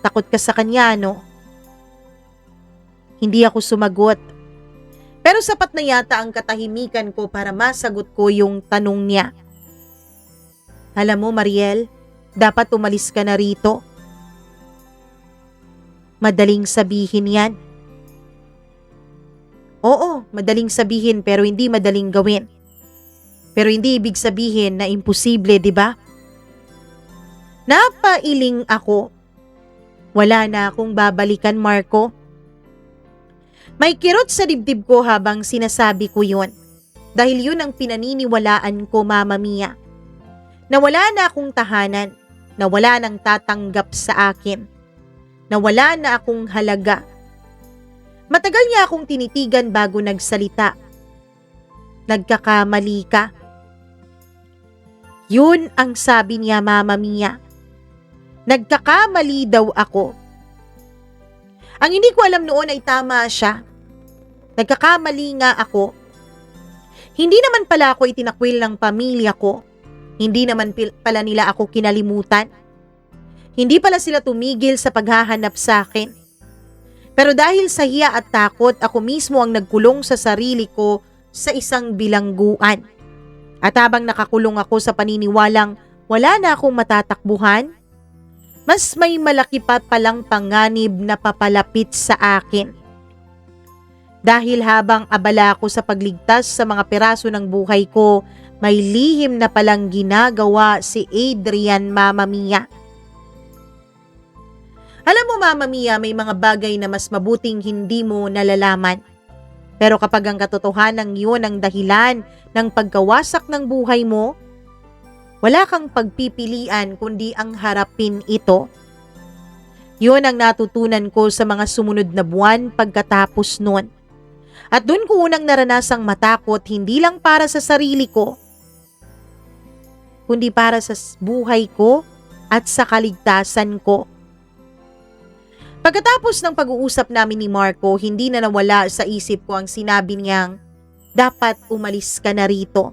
Takot ka sa kanya, no? Hindi ako sumagot. Pero sapat na yata ang katahimikan ko para masagot ko yung tanong niya. Alam mo, Mariel, dapat umalis ka na rito. Madaling sabihin yan. Oo, madaling sabihin pero hindi madaling gawin. Pero hindi ibig sabihin na imposible, di ba? Napailing ako. Wala na akong babalikan, Marco. May kirot sa dibdib ko habang sinasabi ko yun. Dahil yun ang pinaniniwalaan ko, Mama Mia. Na wala na akong tahanan, na wala nang tatanggap sa akin, na wala na akong halaga. Matagal niya akong tinitigan bago nagsalita. Nagkakamali ka. Yun ang sabi niya, Mama Mia. Nagkakamali daw ako. Ang hindi ko alam noon ay tama siya. Nagkakamali nga ako. Hindi naman pala ako itinakwil ng pamilya ko. Hindi naman pala nila ako kinalimutan. Hindi pala sila tumigil sa paghahanap sa akin. Pero dahil sa hiya at takot, ako mismo ang nagkulong sa sarili ko sa isang bilangguan. At habang nakakulong ako sa paniniwalang wala na akong matatakbuhan, mas may malaki pa palang panganib na papalapit sa akin. Dahil habang abala ako sa pagligtas sa mga piraso ng buhay ko, may lihim na palang ginagawa si Adrian, Mama Mia. Alam mo, Mama Mia, may mga bagay na mas mabuting hindi mo nalalaman. Pero kapag ang katotohanan yun ang dahilan ng pagkawasak ng buhay mo, wala kang pagpipilian kundi ang harapin ito. Yun ang natutunan ko sa mga sumunod na buwan pagkatapos nun. At doon ko unang naranasang matakot hindi lang para sa sarili ko, kundi para sa buhay ko at sa kaligtasan ko. Pagkatapos ng pag-uusap namin ni Marco, hindi na nawala sa isip ko ang sinabi niyang, dapat umalis ka na rito.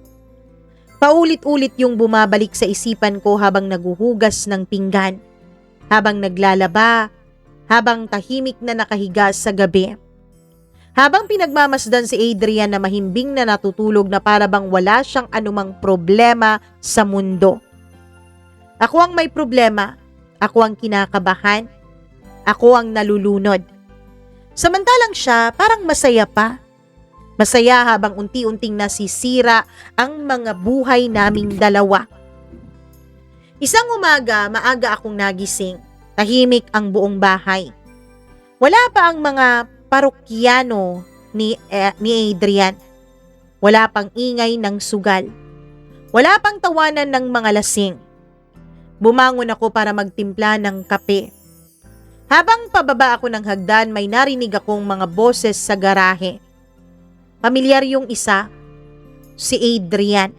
Paulit-ulit yung bumabalik sa isipan ko habang naguhugas ng pinggan, habang naglalaba, habang tahimik na nakahiga sa gabi. Habang pinagmamasdan si Adrian na mahimbing na natutulog na para bang wala siyang anumang problema sa mundo. Ako ang may problema, ako ang kinakabahan, ako ang nalulunod. Samantalang siya parang masaya pa. Masaya habang unti-unting nasisira ang mga buhay naming dalawa. Isang umaga, maaga akong nagising. Tahimik ang buong bahay. Wala pa ang mga parokyano ni Adrian. Wala pang ingay ng sugal. Wala pang tawanan ng mga lasing. Bumangon ako para magtimpla ng kape. Habang pababa ako ng hagdan, may narinig akong mga boses sa garahe. Pamilyar yung isa, si Adrian.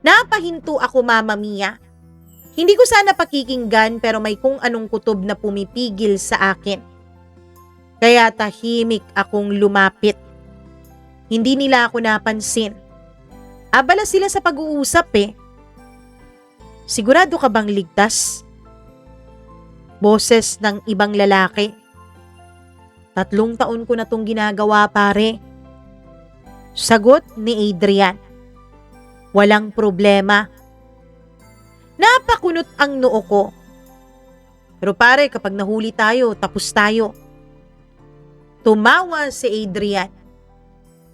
Napahinto ako, Mama Mia. Hindi ko sana pakikinggan pero may kung anong kutob na pumipigil sa akin. Kaya tahimik akong lumapit. Hindi nila ako napansin. Abala sila sa pag-uusap eh. Sigurado ka bang ligtas? Boses ng ibang lalaki. 3 taon ko na tong ginagawa, pare. Sagot ni Adrian. Walang problema. Napakunot ang noo ko. Pero pare, kapag nahuli tayo, tapos tayo. Tumawa si Adrian.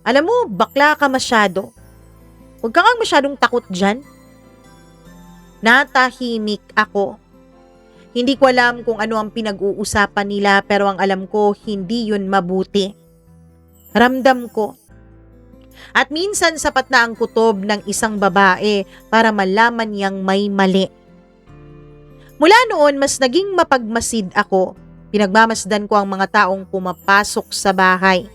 Alam mo, bakla ka masyado. Huwag ka kang masyadong takot dyan. Natahimik ako. Hindi ko alam kung ano ang pinag-uusapan nila pero ang alam ko hindi yun mabuti. Ramdam ko. At minsan sapat na ang kutob ng isang babae para malaman niyang may mali. Mula noon mas naging mapagmasid ako. Pinagmamasdan ko ang mga taong pumapasok sa bahay.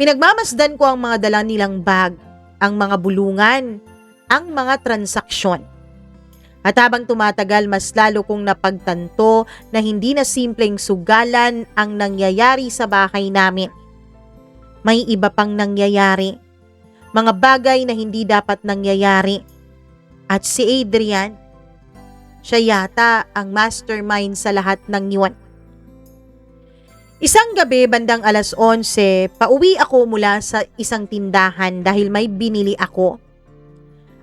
Pinagmamasdan ko ang mga dala nilang bag, ang mga bulungan, ang mga transaksyon. At habang tumatagal, mas lalo kong napagtanto na hindi na simpleng sugalan ang nangyayari sa bahay namin. May iba pang nangyayari. Mga bagay na hindi dapat nangyayari. At si Adrian, siya yata ang mastermind sa lahat ng yun. Isang gabi bandang 11:00, pauwi ako mula sa isang tindahan dahil may binili ako.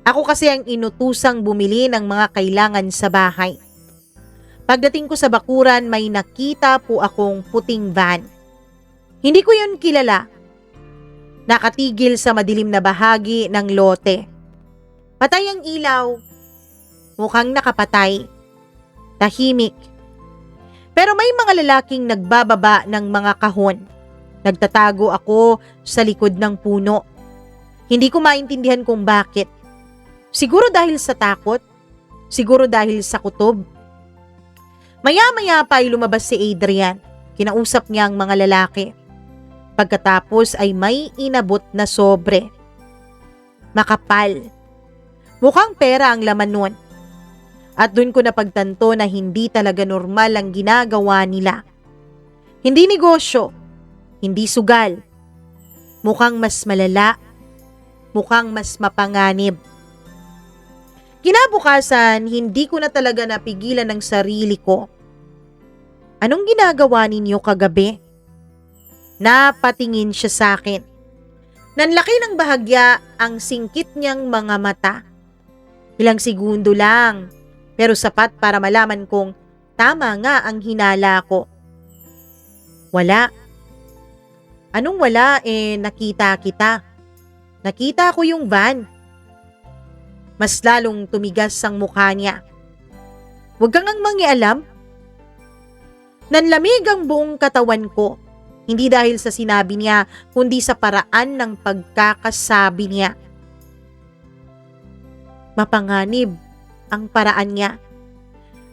Ako kasi ang inutusang bumili ng mga kailangan sa bahay. Pagdating ko sa bakuran, may nakita po akong puting van. Hindi ko yun kilala. Nakatigil sa madilim na bahagi ng lote. Patay ang ilaw. Mukhang nakapatay. Tahimik. Pero may mga lalaking nagbababa ng mga kahon. Nagtatago ako sa likod ng puno. Hindi ko maintindihan kung bakit. Siguro dahil sa takot. Siguro dahil sa kutob. Maya-maya pa ay lumabas si Adrian. Kinausap niya ang mga lalaki. Pagkatapos ay may inabot na sobre. Makapal. Mukhang pera ang laman nun. At dun ko napagtanto na hindi talaga normal ang ginagawa nila. Hindi negosyo. Hindi sugal. Mukhang mas malala. Mukhang mas mapanganib. Kinabukasan, hindi ko na talaga napigilan ang sarili ko. Anong ginagawa ninyo kagabi? Napatingin siya sa akin. Nanlaki ng bahagya ang singkit niyang mga mata. Ilang segundo lang, pero sapat para malaman kong tama nga ang hinala ko. Wala. Anong wala? Nakita kita. Nakita ko yung van. Mas lalong tumigas ang mukha niya. Huwag kang ang mangialam. Nanlamig ang buong katawan ko. Hindi dahil sa sinabi niya, kundi sa paraan ng pagkakasabi niya. Mapanganib ang paraan niya.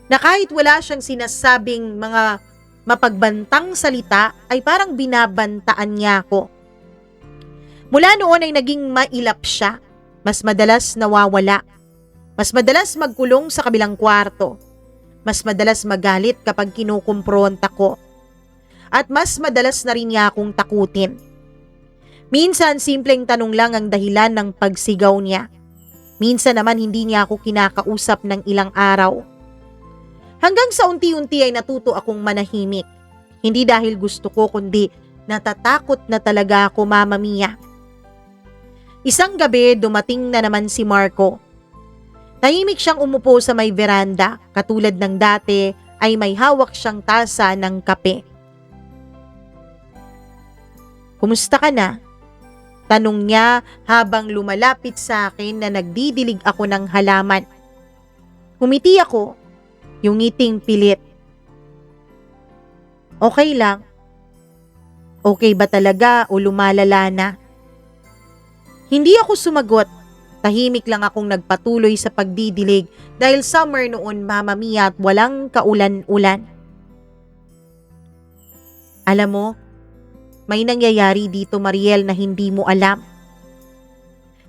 Na kahit wala siyang sinasabing mga mapagbantang salita, ay parang binabantaan niya ako. Mula noon ay naging mailap siya. Mas madalas nawawala. Mas madalas magkulong sa kabilang kwarto. Mas madalas magalit kapag kinukumpronta ko. At mas madalas na rin niya akong takutin. Minsan simpleng tanong lang ang dahilan ng pagsigaw niya. Minsan naman hindi niya ako kinakausap ng ilang araw. Hanggang sa unti-unti ay natuto akong manahimik. Hindi dahil gusto ko kundi natatakot na talaga ako, Mama Mia. Isang gabi dumating na naman si Marco. Tahimik siyang umupo sa may veranda, katulad ng dati ay may hawak siyang tasa ng kape. Kumusta ka na? Tanong niya habang lumalapit sa akin na nagdidilig ako ng halaman. Humiti ako, yung ngiting pilit. Okay lang. Okay ba talaga o lumalala na? Hindi ako sumagot. Tahimik lang akong nagpatuloy sa pagdidilig dahil summer noon, Mama Mia, at walang kaulan-ulan. Alam mo, may nangyayari dito, Mariel, na hindi mo alam.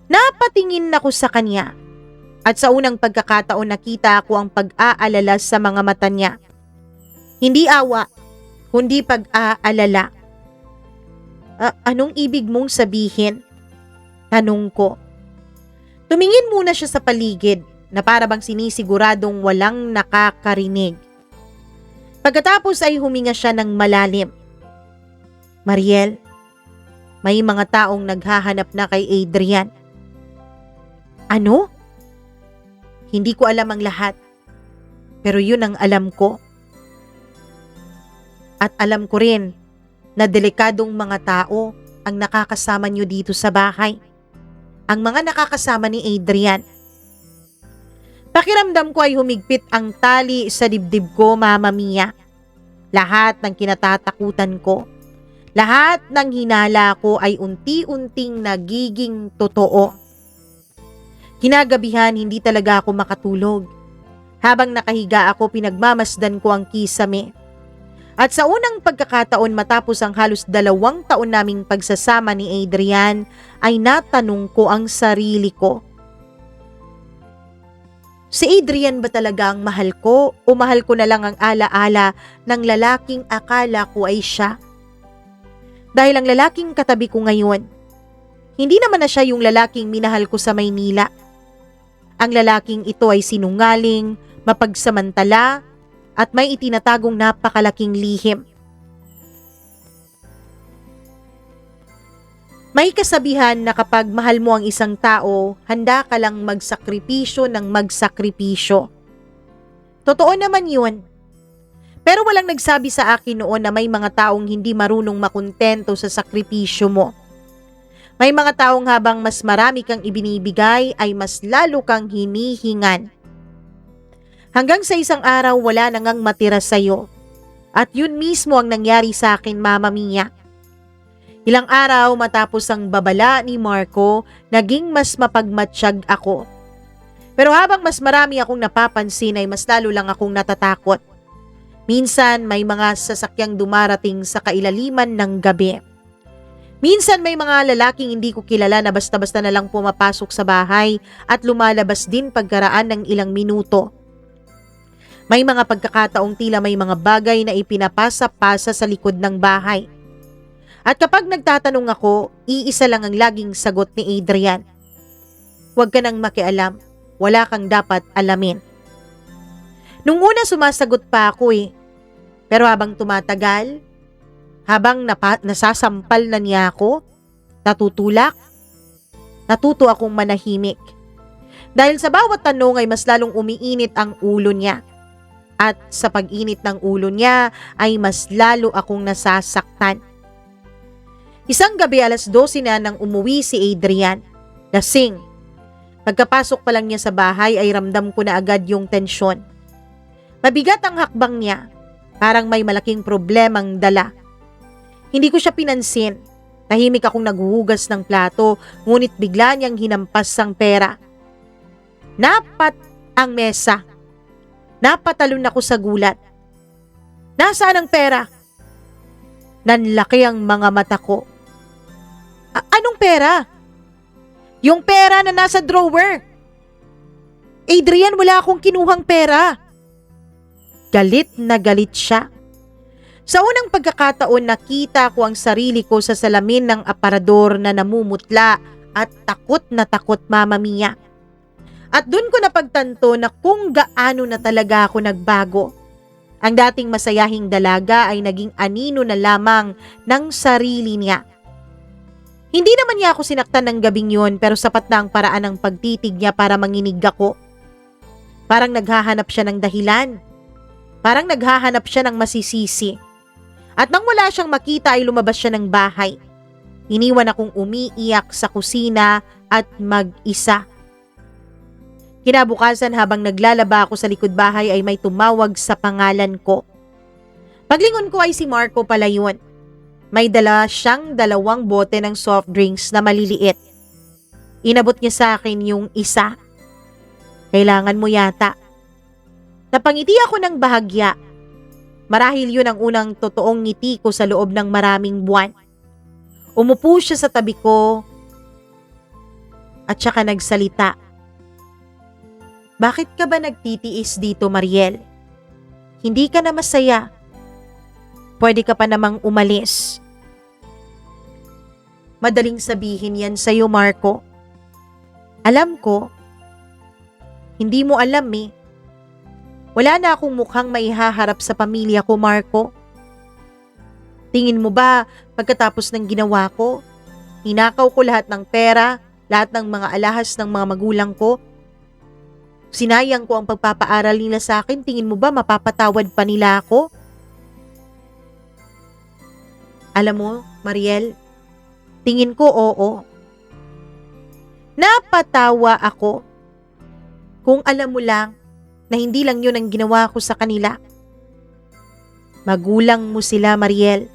Napatingin ako sa kanya at sa unang pagkakataon nakita ko ang pag-aalala sa mga mata niya. Hindi awa, kundi pag-aalala. Anong ibig mong sabihin? Tanong ko. Tumingin muna siya sa paligid na para bang sinisiguradong walang nakakarinig. Pagkatapos ay huminga siya ng malalim. Mariel, may mga taong naghahanap na kay Adrian. Ano? Hindi ko alam ang lahat, pero yun ang alam ko. At alam ko rin na delikadong mga tao ang nakakasama niyo dito sa bahay. Ang mga nakakasama ni Adrian. Pakiramdam ko ay humigpit ang tali sa dibdib ko, Mama Mia. Lahat ng kinatatakutan ko, lahat ng hinala ko ay unti-unting nagiging totoo. Kinagabihan hindi talaga ako makatulog. Habang nakahiga ako, pinagmamasdan ko ang kisame. At sa unang pagkakataon matapos ang halos 2 taon naming pagsasama ni Adrian, ay natanong ko ang sarili ko. Si Adrian ba talaga ang mahal ko o mahal ko na lang ang alaala ng lalaking akala ko ay siya? Dahil ang lalaking katabi ko ngayon, hindi naman na siya yung lalaking minahal ko sa Maynila. Ang lalaking ito ay sinungaling, mapagsamantala, at may itinatagong napakalaking lihim. May kasabihan na kapag mahal mo ang isang tao, handa ka lang magsakripisyo ng magsakripisyo. Totoo naman yun. Pero walang nagsabi sa akin noon na may mga taong hindi marunong makontento sa sakripisyo mo. May mga taong habang mas marami kang ibinibigay ay mas lalo kang hinihingan. Hanggang sa isang araw wala nang matira sa'yo. At yun mismo ang nangyari sa akin, Mama Mia. Ilang araw matapos ang babala ni Marco, naging mas mapagmatsyag ako. Pero habang mas marami akong napapansin ay mas lalo lang akong natatakot. Minsan may mga sasakyang dumarating sa kailaliman ng gabi. Minsan may mga lalaking hindi ko kilala na basta-basta na lang pumapasok sa bahay at lumalabas din pagkaraan ng ilang minuto. May mga pagkakataong tila may mga bagay na ipinapasa-pasa sa likod ng bahay. At kapag nagtatanong ako, iisa lang ang laging sagot ni Adrian. Huwag ka nang makialam, wala kang dapat alamin. Nung una sumasagot pa ako pero habang tumatagal, habang nasasampal na niya ako, natutulak, natuto akong manahimik. Dahil sa bawat tanong ay mas lalong umiinit ang ulo niya. At sa pag-init ng ulo niya ay mas lalo akong nasasaktan. Isang gabi 12:00 na nang umuwi si Adrian. Lasing. Pagkapasok pa lang niya sa bahay ay ramdam ko na agad yung tensyon. Mabigat ang hakbang niya. Parang may malaking problemang dala. Hindi ko siya pinansin. Tahimik akong naghuhugas ng plato, ngunit bigla niyang hinampas ang pera. Napat ang mesa. Napatalon ako sa gulat. Nasaan ang pera? Nanlaki ang mga mata ko. Anong pera? Yung pera na nasa drawer. Adrian, wala akong kinuhang pera. Galit na galit siya. Sa unang pagkakataon nakita ko ang sarili ko sa salamin ng aparador na namumutla at takot na takot, Mama Mia. At doon ko napagtanto na kung gaano na talaga ako nagbago. Ang dating masayahing dalaga ay naging anino na lamang ng sarili niya. Hindi naman niya ako sinaktan ng gabing yun pero sapat na ang paraan ng pagtitig niya para manginig ako. Parang naghahanap siya ng dahilan. Parang naghahanap siya ng masisisi. At nang wala siyang makita ay lumabas siya ng bahay. Iniwan akong umiiyak sa kusina at mag-isa. Kinabukasan habang naglalaba ako sa likod bahay ay may tumawag sa pangalan ko. Paglingon ko ay si Marco pala yun. May dala siyang 2 bote ng soft drinks na maliliit. Inabot niya sa akin yung isa. Kailangan mo yata. Napangiti ako ng bahagya. Marahil yun ang unang totoong ngiti ko sa loob ng maraming buwan. Umupo siya sa tabi ko at saka nagsalita. Bakit ka ba nagtitiis dito, Mariel? Hindi ka na masaya. Pwede ka pa namang umalis. Madaling sabihin yan sa'yo, Marco. Alam ko. Hindi mo alam eh. Wala na akong mukhang maihaharap sa pamilya ko, Marco. Tingin mo ba, pagkatapos ng ginawa ko, hinakaw ko lahat ng pera, lahat ng mga alahas ng mga magulang ko? Sinayang ko ang pagpapaaral nila sa akin, tingin mo ba mapapatawad pa nila ako? Alam mo, Mariel, tingin ko oo. Napatawa ako. Kung alam mo lang na hindi lang yun ang ginawa ko sa kanila. Magulang mo sila, Mariel.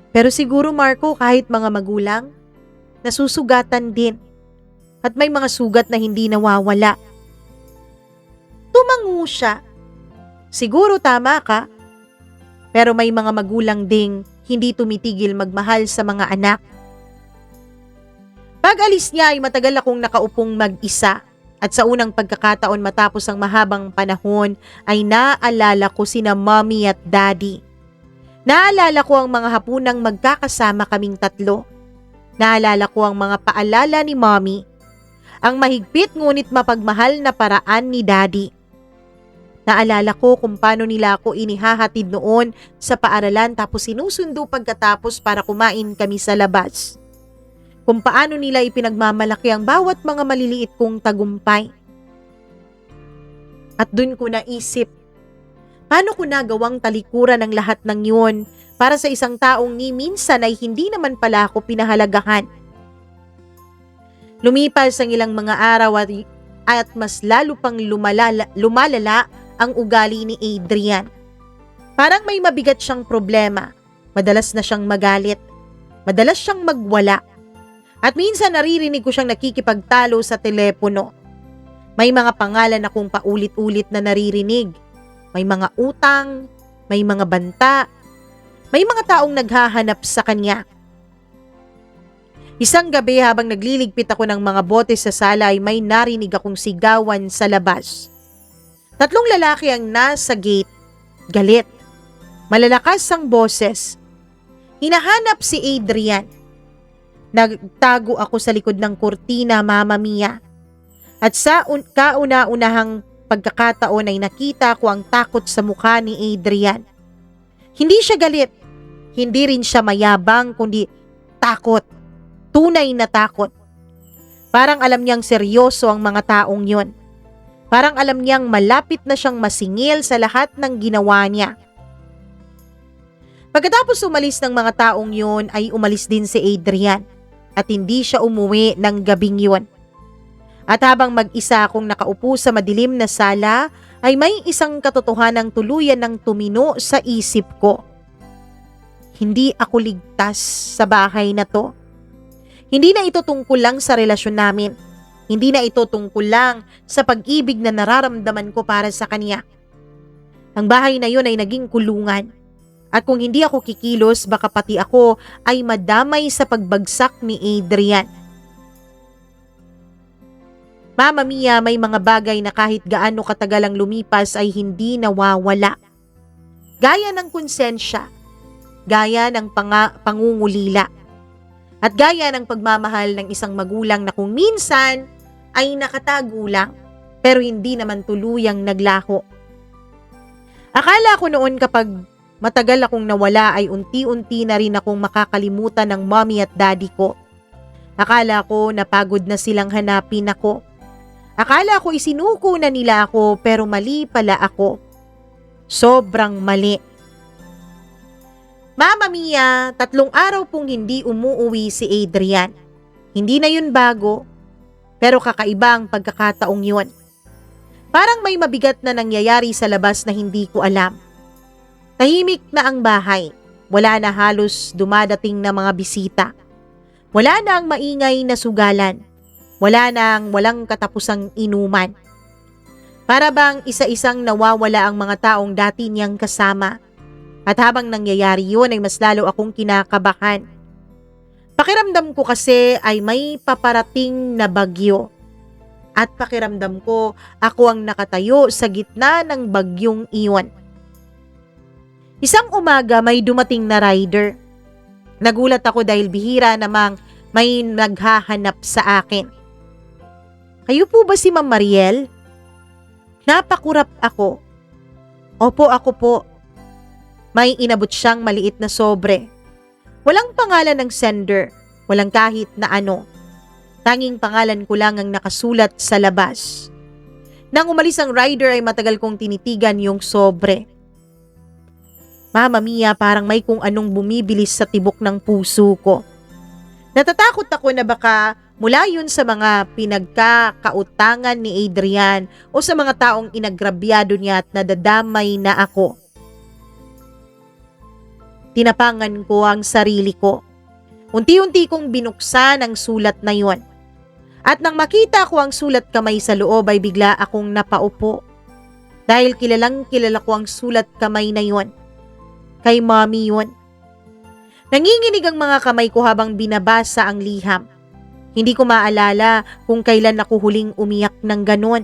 Pero siguro, Marco, kahit mga magulang, nasusugatan din. At may mga sugat na hindi nawawala. Tumango siya. Siguro tama ka. Pero may mga magulang ding hindi tumitigil magmahal sa mga anak. Pag-alis niya ay matagal akong nakaupong mag-isa at sa unang pagkakataon matapos ang mahabang panahon ay naalala ko sina mommy at daddy. Naalala ko ang mga hapunang magkakasama kaming tatlo. Naalala ko ang mga paalala ni mommy, ang mahigpit ngunit mapagmahal na paraan ni daddy. Naalala ko kung paano nila ako inihahatid noon sa paaralan tapos sinusundo pagkatapos para kumain kami sa labas. Kung paano nila ipinagmamalaki ang bawat mga maliliit kong tagumpay. At dun ko naisip, paano ko nagawang talikuran ang lahat ng yun para sa isang taong ni minsan ay hindi naman pala ako pinahalagahan. Lumipas ang ilang mga araw at mas lalo pang lumalala ang ugali ni Adrian. Parang may mabigat siyang problema. Madalas na siyang magalit. Madalas siyang magwala. At minsan naririnig ko siyang nakikipagtalo sa telepono. May mga pangalan akong paulit-ulit na naririnig. May mga utang, may mga banta, may mga taong naghahanap sa kanya. Isang gabi habang nagliligpit ako ng mga bote sa sala ay may narinig akong sigawan sa labas. 3 lalaki ang nasa gate, galit. Malalakas ang boses. Hinahanap si Adrian. Nagtago ako sa likod ng kurtina, Mama Mia. At sa kauna-unahang pagkakataon ay nakita ko ang takot sa mukha ni Adrian. Hindi siya galit. Hindi rin siya mayabang kundi takot. Tunay na takot. Parang alam niyang seryoso ang mga taong yon. Parang alam niyang malapit na siyang masingil sa lahat ng ginawa niya. Pagkatapos umalis ng mga taong yun ay umalis din si Adrian at hindi siya umuwi ng gabing yun. At habang mag-isa akong nakaupo sa madilim na sala ay may isang katotohanang tuluyan ng tumino sa isip ko. Hindi ako ligtas sa bahay na to. Hindi na ito tungkol lang sa relasyon namin. Hindi na ito tungkol lang sa pag-ibig na nararamdaman ko para sa kanya. Ang bahay na yun ay naging kulungan. At kung hindi ako kikilos, baka pati ako ay madamay sa pagbagsak ni Adrian. Mama Mia, may mga bagay na kahit gaano katagal ang lumipas ay hindi nawawala. Gaya ng konsensya, gaya ng pangungulila, at gaya ng pagmamahal ng isang magulang na kung minsan ay nakatago lang pero hindi naman tuluyang naglaho. Akala ko noon kapag matagal akong nawala ay unti-unti na rin akong makakalimutan ng mommy at daddy ko. Akala ko napagod na silang hanapin ako. Akala ko isinuko na nila ako pero mali pala ako. Sobrang mali. Mama Mia, 3 araw pong hindi umuuwi si Adrian. Hindi na yun bago, pero kakaiba ang pagkakataong yun. Parang may mabigat na nangyayari sa labas na hindi ko alam. Tahimik na ang bahay. Wala na halos dumadating na mga bisita. Wala na ang maingay na sugalan. Wala na ang walang katapusang inuman. Para bang isa-isang nawawala ang mga taong dati niyang kasama. At habang nangyayari yun ay mas lalo akong kinakabahan. Pakiramdam ko kasi ay may paparating na bagyo. At pakiramdam ko ako ang nakatayo sa gitna ng bagyong iyon. Isang umaga may dumating na rider. Nagulat ako dahil bihira namang may naghahanap sa akin. Kayo po ba si Ma'am Mariel? Napakurap ako. Opo, ako po. May inabot siyang maliit na sobre. Walang pangalan ng sender, walang kahit na ano. Tanging pangalan ko lang ang nakasulat sa labas. Nang umalis ang rider ay matagal kong tinitigan yung sobre. Mama Mia, parang may kung anong bumibilis sa tibok ng puso ko. Natatakot ako na baka mula yun sa mga pinagkakautangan ni Adrian o sa mga taong inagrabyado niya at nadadamay na ako. Tinapangan ko ang sarili ko. Unti-unti kong binuksan ang sulat na yon. At nang makita ko ang sulat kamay sa loob ay bigla akong napaupo. Dahil kilalang kilala ko ang sulat kamay na yon. Kay Mommy yun. Nanginginig ang mga kamay ko habang binabasa ang liham. Hindi ko maalala kung kailan ako huling umiyak ng ganon.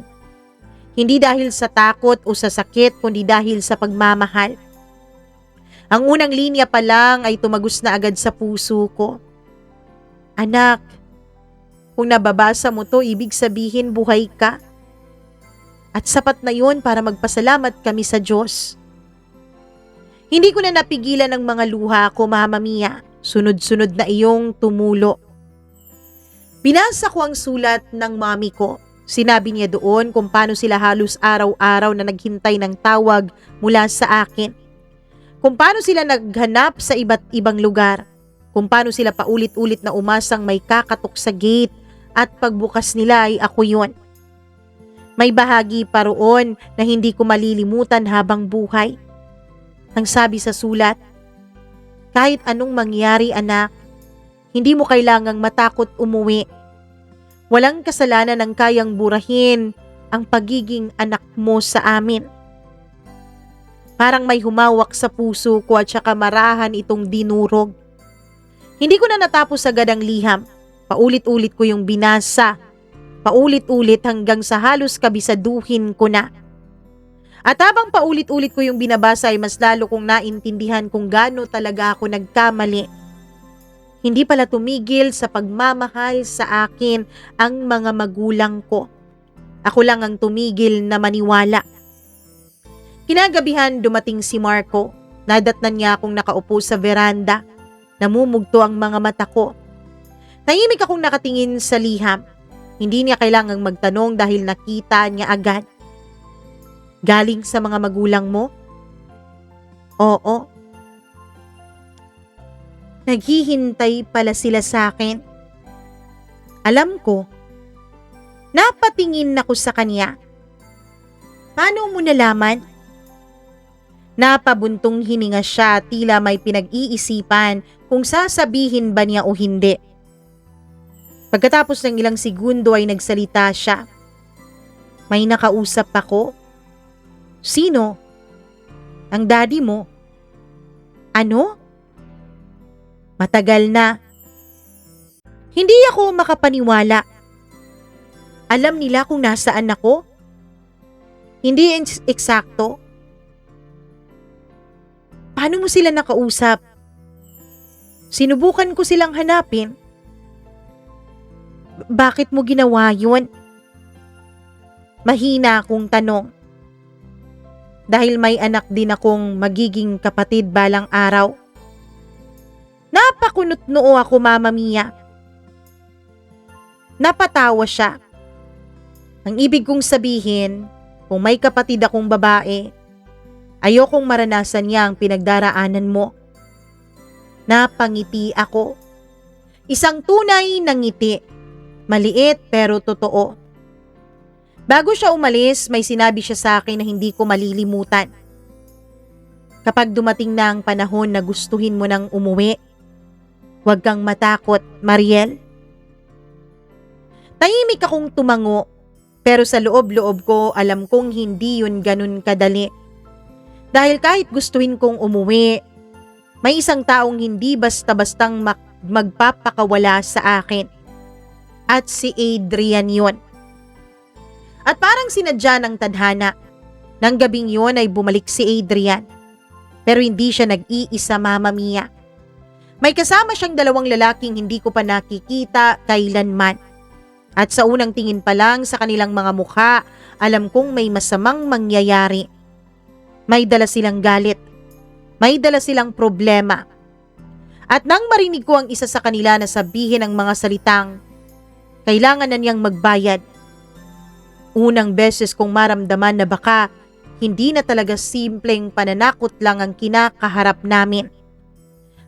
Hindi dahil sa takot o sa sakit, kundi dahil sa pagmamahal. Ang unang linya pa lang ay tumagos na agad sa puso ko. Anak, kung nababasa mo to, ibig sabihin buhay ka. At sapat na yun para magpasalamat kami sa Diyos. Hindi ko na napigilan ang mga luha ko, Mama Mia. Sunod-sunod na iyong tumulo. Binasa ko ang sulat ng mami ko. Sinabi niya doon kung paano sila halos araw-araw na naghintay ng tawag mula sa akin. Kung paano sila naghanap sa iba't ibang lugar. Kung paano sila paulit-ulit na umasang may kakatok sa gate at pagbukas nila ay ako yun. May bahagi pa roon na hindi ko malilimutan habang buhay. Ang sabi sa sulat, kahit anong mangyari anak, hindi mo kailangang matakot umuwi. Walang kasalanan ang kayang burahin ang pagiging anak mo sa amin. Parang may humawak sa puso ko at saka marahan itong dinurog. Hindi ko na natapos agad ang liham. Paulit-ulit ko yung binasa. Paulit-ulit hanggang sa halos kabisaduhin ko na. At habang paulit-ulit ko yung binabasa ay mas lalo kong naintindihan kung gaano talaga ako nagkamali. Hindi pala tumigil sa pagmamahal sa akin ang mga magulang ko. Ako lang ang tumigil na maniwala. Kinagabihan dumating si Marco. Nadatnan niya akong nakaupo sa veranda. Namumugto ang mga mata ko. Tahimik akong nakatingin sa liham. Hindi niya kailangang magtanong dahil nakita niya agad. Galing sa mga magulang mo? Oo. Naghihintay pala sila sa akin. Alam ko. Napatingin ako sa kanya. Paano mo nalaman? Napabuntong hininga siya, tila may pinag-iisipan kung sasabihin ba niya o hindi. Pagkatapos ng ilang segundo ay nagsalita siya. May nakausap ako. Sino? Ang daddy mo. Ano? Matagal na. Hindi ako makapaniwala. Alam nila kung nasaan ako? Hindi eksakto. Paano mo sila nakausap? Sinubukan ko silang hanapin. Bakit mo ginawa yun? Mahina akong tanong. Dahil may anak din akong magiging kapatid balang araw. Napakunot noo ako, Mama Mia. Napatawa siya. Ang ibig kong sabihin, kung may kapatid akong babae, ayokong maranasan niya ang pinagdaraanan mo. Napangiti ako. Isang tunay na ngiti. Maliit pero totoo. Bago siya umalis, may sinabi siya sa akin na hindi ko malilimutan. Kapag dumating na ang panahon na gustuhin mo nang umuwi, huwag kang matakot, Mariel. Tahimik akong tumango, pero sa loob-loob ko alam kong hindi yun ganun kadali. Dahil kahit gustuhin kong umuwi, may isang taong hindi basta-bastang magpapakawala sa akin. At si Adrian yun. At parang sinadya ng tadhana, nang gabing yun ay bumalik si Adrian. Pero hindi siya nag-iisa, Mama Mia. May kasama siyang dalawang lalaking hindi ko pa nakikita kailanman. At sa unang tingin pa lang sa kanilang mga mukha, alam kong may masamang mangyayari. May dala silang galit. May dala silang problema. At nang marinig ko ang isa sa kanila na sabihin ang mga salitang, kailangan na niyang magbayad. Unang beses kong maramdaman na baka hindi na talaga simpleng pananakot lang ang kinakaharap namin.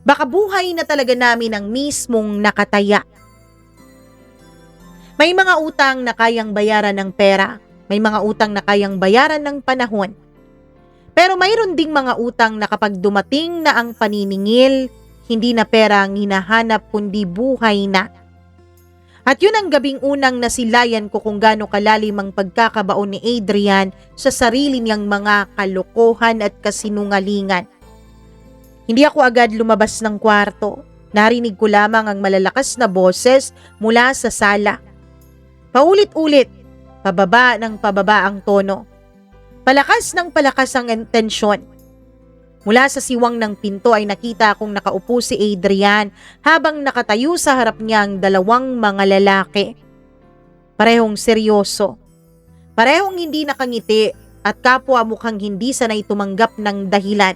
Baka buhay na talaga namin ang mismong nakataya. May mga utang na kayang bayaran ng pera. May mga utang na kayang bayaran ng panahon. Pero mayroon ding mga utang na kapag dumating na ang paniningil, hindi na pera ang hinahanap kundi buhay na. At yun ang gabing unang nasilayan ko kung gaano kalalim ang pagkakabaon ni Adrian sa sarili niyang mga kalokohan at kasinungalingan. Hindi ako agad lumabas ng kwarto. Narinig ko lamang ang malalakas na boses mula sa sala. Paulit-ulit, pababa ng pababa ang tono. Palakas ng palakas ang intensyon. Mula sa siwang ng pinto ay nakita akong nakaupo si Adrian habang nakatayo sa harap niya ang dalawang mga lalaki. Parehong seryoso. Parehong hindi nakangiti at kapwa mukhang hindi sanay tumanggap ng dahilan.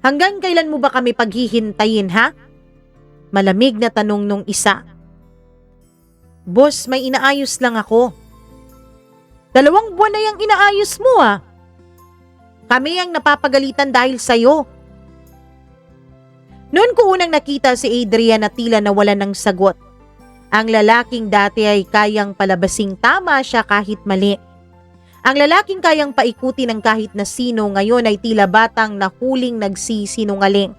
Hanggang kailan mo ba kami paghihintayin, ha? Malamig na tanong nung isa. Boss, may inaayos lang ako. 2 buwan na yung inaayos mo, ah. Kami ang napapagalitan dahil sa'yo. Noon ko unang nakita si Adrian na tila nawalan ng sagot. Ang lalaking dati ay kayang palabasing tama siya kahit mali. Ang lalaking kayang paikuti ng kahit na sino ngayon ay tila batang nahuling nagsisinungaling.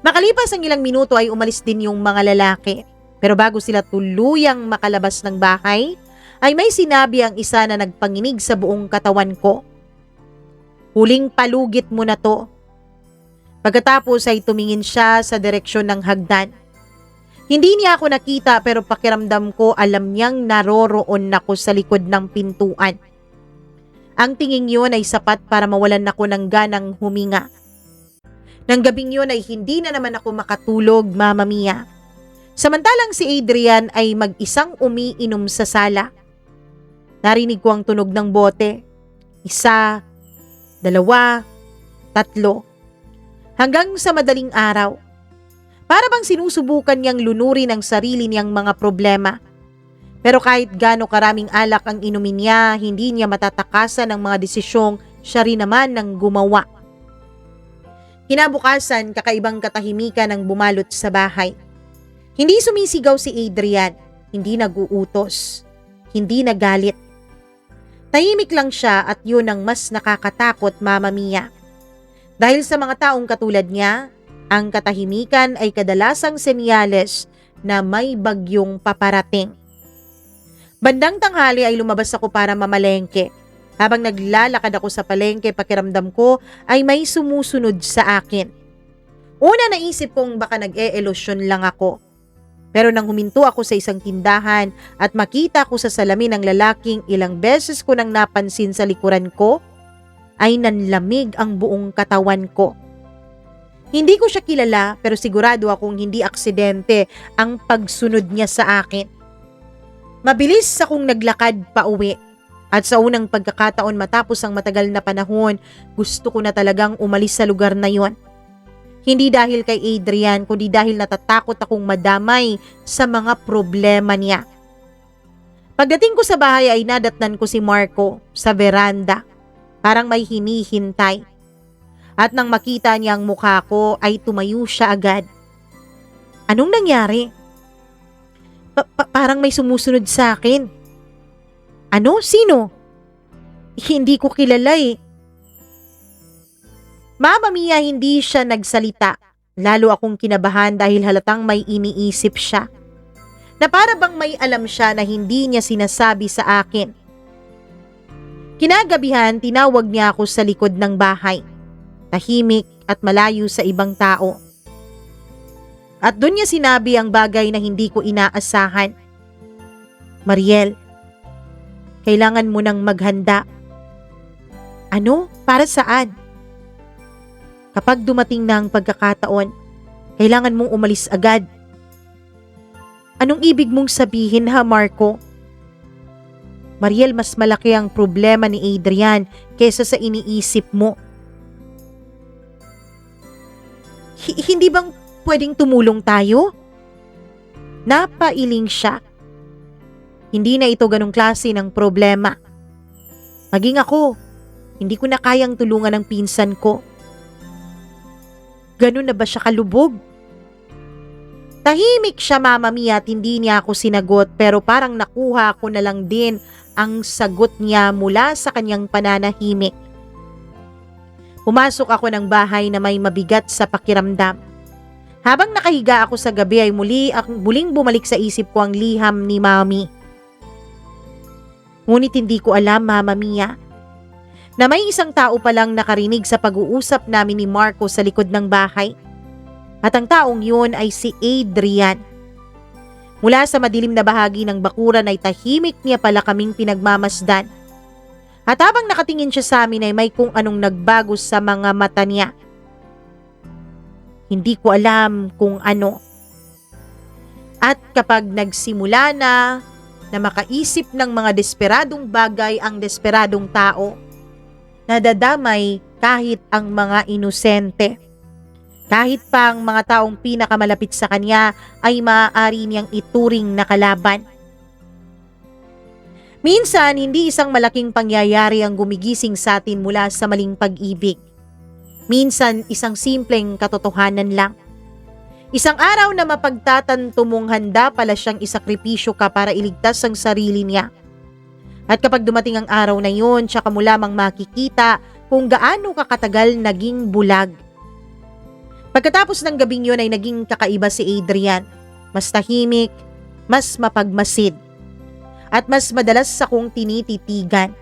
Makalipas ang ilang minuto ay umalis din yung mga lalaki. Pero bago sila tuluyang makalabas ng bahay, ay may sinabi ang isa na nagpanginig sa buong katawan ko. Huling palugit mo na to. Pagkatapos ay tumingin siya sa direksyon ng hagdan. Hindi niya ako nakita pero pakiramdam ko alam niyang naroroon ako sa likod ng pintuan. Ang tingin yun ay sapat para mawalan ako ng ganang huminga. Nang gabing yun ay hindi na naman ako makatulog, Mama Mia. Samantalang si Adrian ay mag-isang umiinom sa sala. Narinig ko ang tunog ng bote. 1, 2, 3. Hanggang sa madaling araw. Para bang sinusubukan niyang lunurin ang sarili niyang mga problema. Pero kahit gaano karaming alak ang inumin niya, hindi niya matatakasan ang mga desisyong siya rin naman ang gumawa. Kinabukasan, kakaibang katahimikan ang bumalot sa bahay. Hindi sumisigaw si Adrian, hindi naguutos, hindi nagalit. Tahimik lang siya at yun ang mas nakakatakot, Mama Mia. Dahil sa mga taong katulad niya, ang katahimikan ay kadalasang senyales na may bagyong paparating. Bandang tanghali ay lumabas ako para mamalengke. Habang naglalakad ako sa palengke, pakiramdam ko ay may sumusunod sa akin. Una naisip kong baka nag-e-elusyon lang ako. Pero nang huminto ako sa isang tindahan at makita ko sa salamin ang lalaking ilang beses ko nang napansin sa likuran ko, ay nanlamig ang buong katawan ko. Hindi ko siya kilala pero sigurado akong hindi aksidente ang pagsunod niya sa akin. Mabilis akong naglakad pa uwi at sa unang pagkakataon matapos ang matagal na panahon, gusto ko na talagang umalis sa lugar na yon. Hindi dahil kay Adrian, kundi dahil natatakot akong madamay sa mga problema niya. Pagdating ko sa bahay ay nadatnan ko si Marco sa veranda. Parang may hinihintay. At nang makita niya ang mukha ko ay tumayo siya agad. Anong nangyari? Parang may sumusunod sa akin. Ano? Sino? Hindi ko kilala eh. Mama Mia, hindi siya nagsalita. Lalo akong kinabahan dahil halatang may iniisip siya. Na para bang may alam siya na hindi niya sinasabi sa akin. Kinagabihan, tinawag niya ako sa likod ng bahay. Tahimik at malayo sa ibang tao. At doon niya sinabi ang bagay na hindi ko inaasahan. Mariel, kailangan mo nang maghanda. Ano? Para saan? Kapag dumating na ang pagkakataon, kailangan mong umalis agad. Anong ibig mong sabihin ha, Marco? Mariel, mas malaki ang problema ni Adrian kesa sa iniisip mo. Hindi bang pwedeng tumulong tayo? Napailing siya. Hindi na ito ganong klase ng problema. Maging ako, hindi ko na kayang tulungan ng pinsan ko. Ganun na ba siya kalubog? Tahimik siya, Mama Mia, at hindi niya ako sinagot, pero parang nakuha ko na lang din ang sagot niya mula sa kanyang pananahimik. Pumasok ako ng bahay na may mabigat sa pakiramdam. Habang nakahiga ako sa gabi ay muling bumalik sa isip ko ang liham ni Mami. Ngunit hindi ko alam, Mama Mia, na may isang tao palang nakarinig sa pag-uusap namin ni Marco sa likod ng bahay. At ang taong yun ay si Adrian. Mula sa madilim na bahagi ng bakuran ay tahimik niya pala kaming pinagmamasdan. At habang nakatingin siya sa amin ay may kung anong nagbago sa mga mata niya. Hindi ko alam kung ano. At kapag nagsimula na makaisip ng mga desperadong bagay ang desperadong tao, nadadamay kahit ang mga inosente. Kahit pa ang mga taong pinakamalapit sa kanya ay maaari niyang ituring na kalaban. Minsan, hindi isang malaking pangyayari ang gumigising sa atin mula sa maling pag-ibig. Minsan, isang simpleng katotohanan lang. Isang araw na mapagtatanto mong handa pala siyang isakripisyo ka para iligtas ang sarili niya. At kapag dumating ang araw na yun, tsaka mo lamang makikita kung gaano kakatagal naging bulag. Pagkatapos ng gabing yun ay naging kakaiba si Adrian. Mas tahimik, mas mapagmasid, at mas madalas akong tinititigan.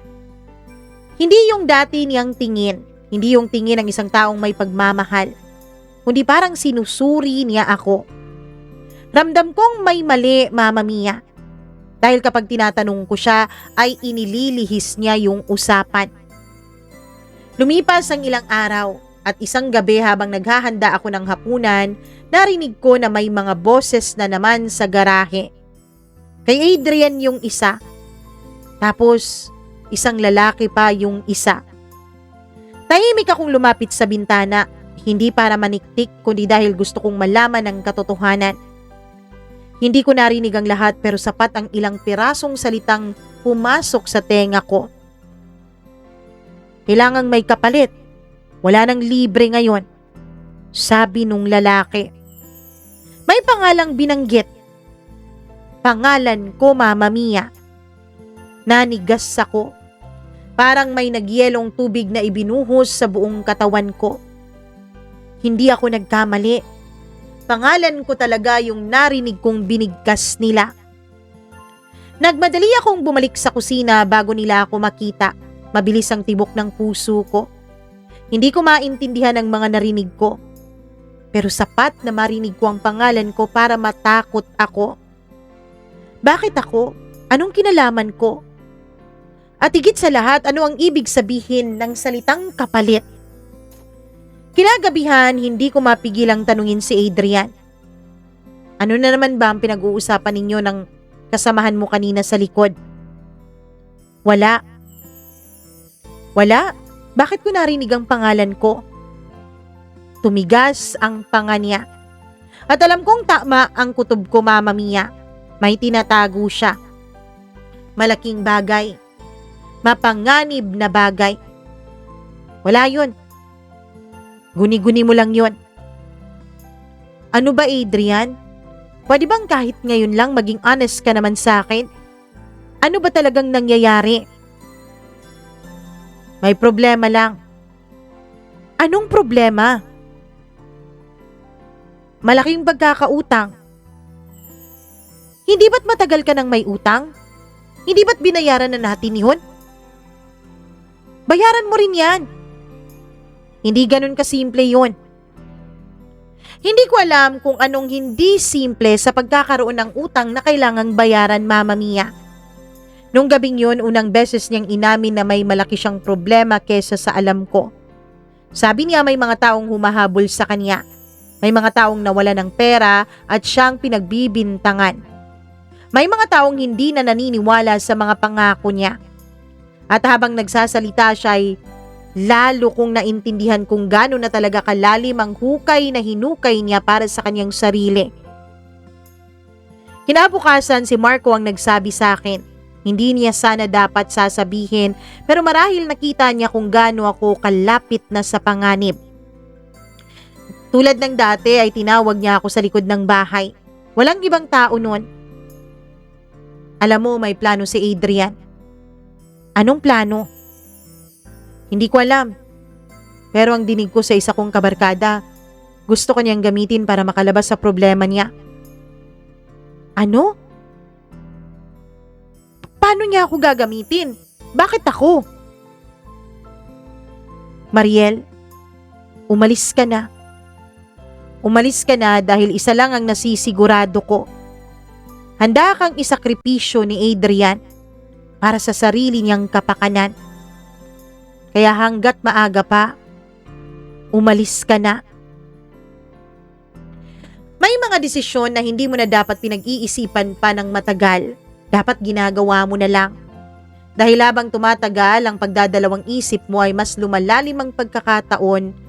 Hindi yung dati niyang tingin, hindi yung tingin ng isang taong may pagmamahal, kundi parang sinusuri niya ako. Ramdam kong may mali, Mama Mia. Dahil kapag tinatanong ko siya ay inililihis niya yung usapan. Lumipas ang ilang araw at isang gabi habang naghahanda ako ng hapunan, narinig ko na may mga boses na naman sa garahe. Kay Adrian yung isa, tapos isang lalaki pa yung isa. Tahimik akong lumapit sa bintana, hindi para maniktik kundi dahil gusto kong malaman ang katotohanan. Hindi ko narinig ang lahat pero sapat ang ilang pirasong salitang pumasok sa tenga ko. Kailangang may kapalit. Wala nang libre ngayon, sabi nung lalaki. May pangalang binanggit. Pangalan ko, Mama Mia. Nanigas ako. Parang may nagyelong tubig na ibinuhos sa buong katawan ko. Hindi ako nagkamali. Pangalan ko talaga yung narinig kong binigkas nila. Nagmadali akong bumalik sa kusina bago nila ako makita. Mabilis ang tibok ng puso ko. Hindi ko maintindihan ang mga narinig ko. Pero sapat na marinig ko ang pangalan ko para matakot ako. Bakit ako? Anong kinalaman ko? At higit sa lahat, ano ang ibig sabihin ng salitang kapalit? Kinagabihan, hindi ko mapigilang tanungin si Adrian. Ano na naman ba ang pinag-uusapan ninyo ng kasamahan mo kanina sa likod? Wala. Wala? Bakit ko narinig ang pangalan ko? Tumigas ang panga niya. At alam kong tama ang kutob ko, Mama Mia. May tinatago siya. Malaking bagay. Mapanganib na bagay. Wala yun. Guni-guni mo lang yun. Ano ba, Adrian? Pwede bang kahit ngayon lang maging honest ka naman sa akin? Ano ba talagang nangyayari? May problema lang. Anong problema? Malaking pagkakautang. Hindi ba't matagal ka nang may utang? Hindi ba't binayaran na natin yun? Bayaran mo rin yan. Hindi ganun kasimple yun. Hindi ko alam kung anong hindi simple sa pagkakaroon ng utang na kailangang bayaran, Mama Mia. Nung gabing yun, unang beses niyang inamin na may malaki siyang problema kesa sa alam ko. Sabi niya may mga taong humahabol sa kanya. May mga taong nawala ng pera at siyang pinagbibintangan. May mga taong hindi na naniniwala sa mga pangako niya. At habang nagsasalita siya ay lalo kong naintindihan kung gaano na talaga kalalim ang hukay na hinukay niya para sa kanyang sarili. Kinabukasan si Marco ang nagsabi sa akin. Hindi niya sana dapat sasabihin pero marahil nakita niya kung gaano ako kalapit na sa panganib. Tulad ng dati ay tinawag niya ako sa likod ng bahay. Walang ibang tao noon. Alam mo, may plano si Adrian. Anong plano? Hindi ko alam. Pero ang dinig ko sa isa kong kabarkada, gusto ko niyang gamitin para makalabas sa problema niya. Ano? Paano niya ako gagamitin? Bakit ako? Mariel, umalis ka na. Umalis ka na dahil isa lang ang nasisigurado ko. Handa kang isakripisyo ni Adrian para sa sarili niyang kapakanan. Kaya hanggat maaga pa, umalis ka na. May mga desisyon na hindi mo na dapat pinag-iisipan pa ng matagal. Dapat ginagawa mo na lang. Dahil habang tumatagal, ang pagdadalawang isip mo ay mas lumalalim ang pagkakataon,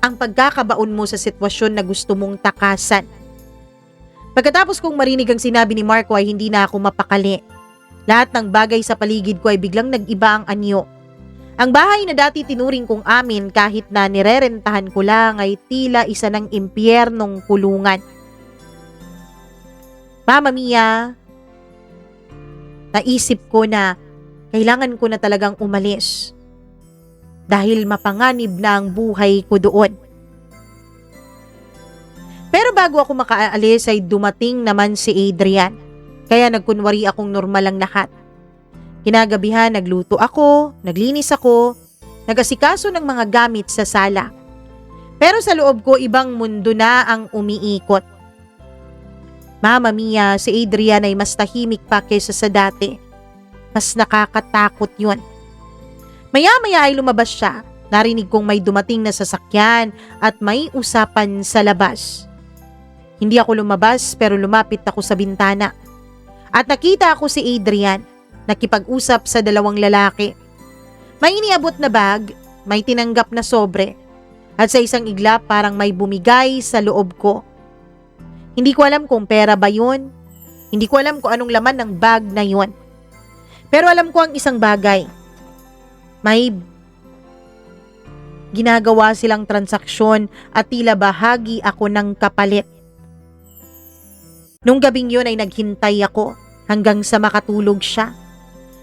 ang pagkakabaon mo sa sitwasyon na gusto mong takasan. Pagkatapos kong marinig ang sinabi ni Marco ay hindi na ako mapakali. Lahat ng bagay sa paligid ko ay biglang nag-iba ang anyo. Ang bahay na dati tinuring kong amin kahit na nirerentahan ko lang ay tila isa ng impyernong kulungan. Mama Mia, naisip ko na kailangan ko na talagang umalis dahil mapanganib na ang buhay ko doon. Pero bago ako makaalis ay dumating naman si Adrian. Kaya nagkunwari akong normal lang lahat. Kinagabihan nagluto ako, naglinis ako, nagasikaso ng mga gamit sa sala. Pero sa loob ko ibang mundo na ang umiikot. Mama Mia, si Adrian ay mas tahimik pa kesa sa dati. Mas nakakatakot yun. Maya-maya ay lumabas siya. Narinig kong may dumating na sasakyan at may usapan sa labas. Hindi ako lumabas pero lumapit ako sa bintana. At nakita ako si Adrian, nakipag-usap sa dalawang lalaki. May iniabot na bag, may tinanggap na sobre, at sa isang iglap parang may bumigay sa loob ko. Hindi ko alam kung pera ba yun, hindi ko alam kung anong laman ng bag na yun. Pero alam ko ang isang bagay, may ginagawa silang transaksyon at tila bahagi ako ng kapalit. Nung gabing yun ay naghintay ako hanggang sa makatulog siya.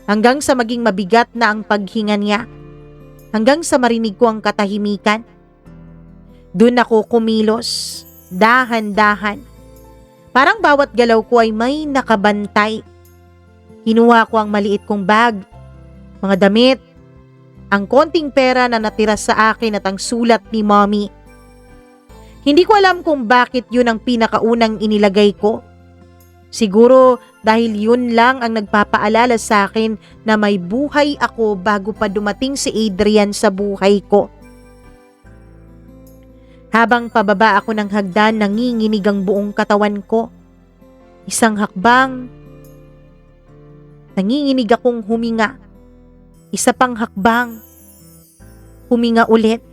Hanggang sa maging mabigat na ang paghinga niya. Hanggang sa marinig ko ang katahimikan. Doon ako kumilos, dahan-dahan. Parang bawat galaw ko ay may nakabantay. Kinuha ko ang maliit kong bag, mga damit, ang konting pera na natira sa akin at ang sulat ni Mommy. Hindi ko alam kung bakit yun ang pinakaunang inilagay ko. Siguro dahil yun lang ang nagpapaalala sa akin na may buhay ako bago pa dumating si Adrian sa buhay ko. Habang pababa ako ng hagdan, nanginginig ang buong katawan ko. Isang hakbang, nanginginig akong huminga. Isa pang hakbang, huminga ulit.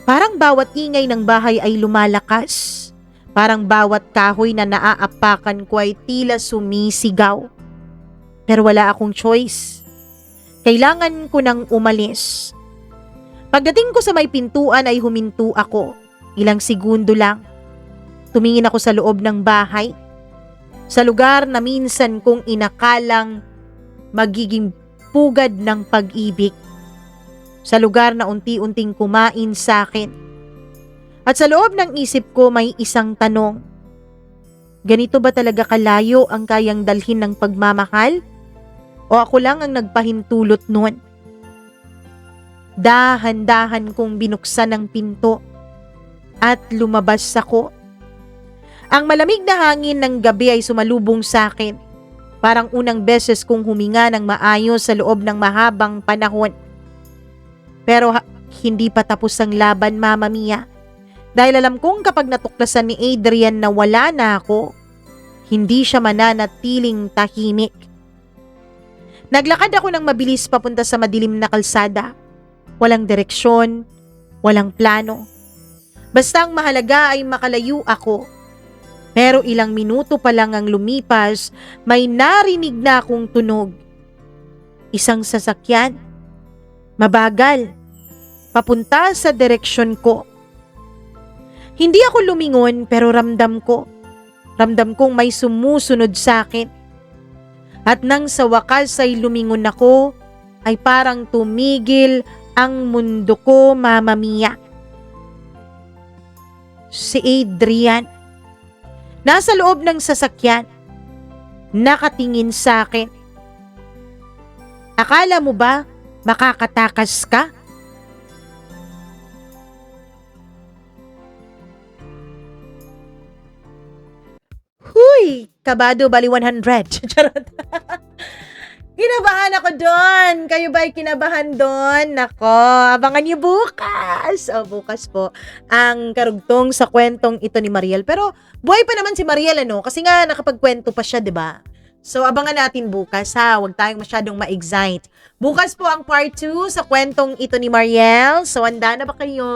Parang bawat ingay ng bahay ay lumalakas. Parang bawat kahoy na naaapakan ko ay tila sumisigaw. Pero wala akong choice. Kailangan ko nang umalis. Pagdating ko sa may pintuan ay huminto ako. Ilang segundo lang. Tumingin ako sa loob ng bahay. Sa lugar na minsan kong inakalang magiging pugad ng pag-ibig. sa lugar na unti-unting kumain sa akin. At sa loob ng isip ko may isang tanong. Ganito ba talaga kalayo ang kayang dalhin ng pagmamahal? O ako lang ang nagpahintulot nun? Dahan-dahan kong binuksan ang pinto at lumabas ako. Ang malamig na hangin ng gabi ay sumalubong sa akin. Parang unang beses kong huminga ng maayos sa loob ng mahabang panahon. Pero hindi pa tapos ang laban, Mama Mia. Dahil alam kong kapag natuklasan ni Adrian na wala na ako, hindi siya mananatiling tahimik. Naglakad ako ng mabilis papunta sa madilim na kalsada. Walang direksyon, walang plano. Basta ang mahalaga ay makalayo ako. Pero ilang minuto pa lang ang lumipas, may narinig na akong tunog. Isang sasakyan. Mabagal. Papunta sa direksyon ko. Hindi ako lumingon pero ramdam ko. Ramdam kong may sumusunod sa akin. At nang sa wakas ay lumingon ako, ay parang tumigil ang mundo ko, Mama Mia. Si Adrian. Nasa loob ng sasakyan. Nakatingin sa akin. Akala mo ba makakatakas ka? Huy! Kabado bali 100. Charot. Kinabahan ako doon. Kayo ba'y kinabahan doon? Nako, abangan niyo bukas. Bukas po ang karugtong sa kwentong ito ni Mariel. Pero buhay pa naman si Mariel, ano? Kasi nga nakapagkwento pa siya, 'di ba? So abangan natin bukas, ha. Huwag tayong masyadong ma-excite. Bukas po ang part 2 sa kwentong ito ni Mariel. So handa na ba kayo?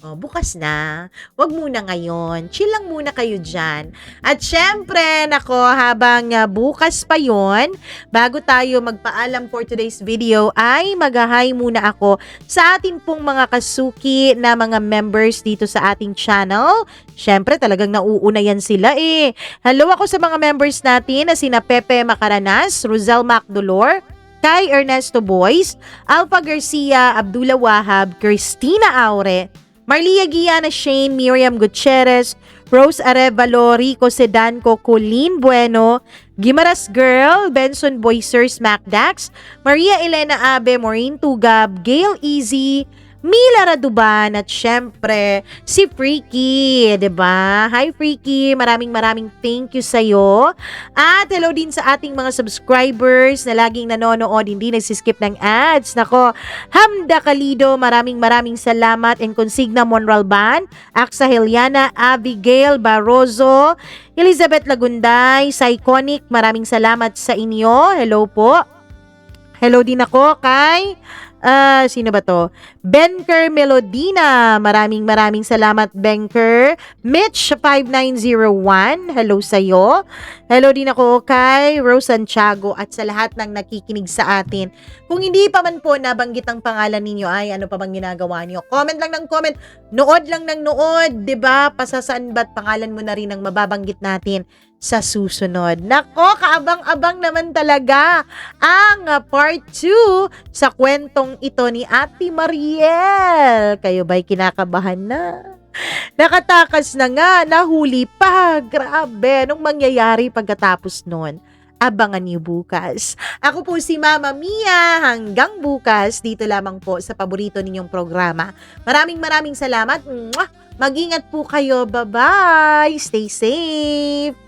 Bukas na. Wag muna ngayon. Chill lang muna kayo dyan. At syempre, nako, habang bukas pa yon, bago tayo magpaalam for today's video, ay mag-hi muna ako sa atin pong mga kasuki na mga members dito sa ating channel. Syempre, talagang nauuna yan sila eh. Hello ako sa mga members natin na sina Pepe Macaranas, Rosel Macdolor, Kai Ernesto Boys, Alpha Garcia, Abdullah Wahab, Christina Aure, Marlia Guiana Shane, Miriam Gutierrez, Rose Arevalo, Rico Sedanco, Colleen Bueno, Gimaras Girl, Benson Boycers, Macdax, Maria Elena Abe, Maureen Tugab, Gail Easy, Mila Raduban, at syempre, si Freaky, 'di ba? Hi Freaky, maraming thank you sa'yo. At hello din sa ating mga subscribers na laging nanonood, hindi nagsiskip ng ads. Nako, Hamda Calido, maraming salamat. And Consigna Monralban, Aksa Heliana, Abigail Barroso, Elizabeth Lagunday, Psychonic, maraming salamat sa inyo. Hello po. Hello din ako kay sino ba to? Benker Melodina. Maraming salamat, Benker. Mitch5901. Hello sa'yo. Hello din ako kay Rose Santiago at sa lahat ng nakikinig sa atin. Kung hindi pa man po nabanggit ang pangalan ninyo, ay ano pa bang ginagawa niyo? Comment lang ng comment. Nood lang ng nood. 'Di ba? Pasasaan ba't pangalan mo na rin ang mababanggit natin sa susunod. Nako, kaabang-abang naman talaga ang part 2 sa kwentong ito ni Ate Mariel. Kayo ba'y kinakabahan na? Nakatakas na nga, nahuli pa. Grabe, anong mangyayari pagkatapos nun? Abangan niyo bukas. Ako po si Mama Mia. Hanggang bukas, dito lamang po sa paborito ninyong programa. Maraming salamat. Mwah! Mag-ingat po kayo. Bye-bye. Stay safe.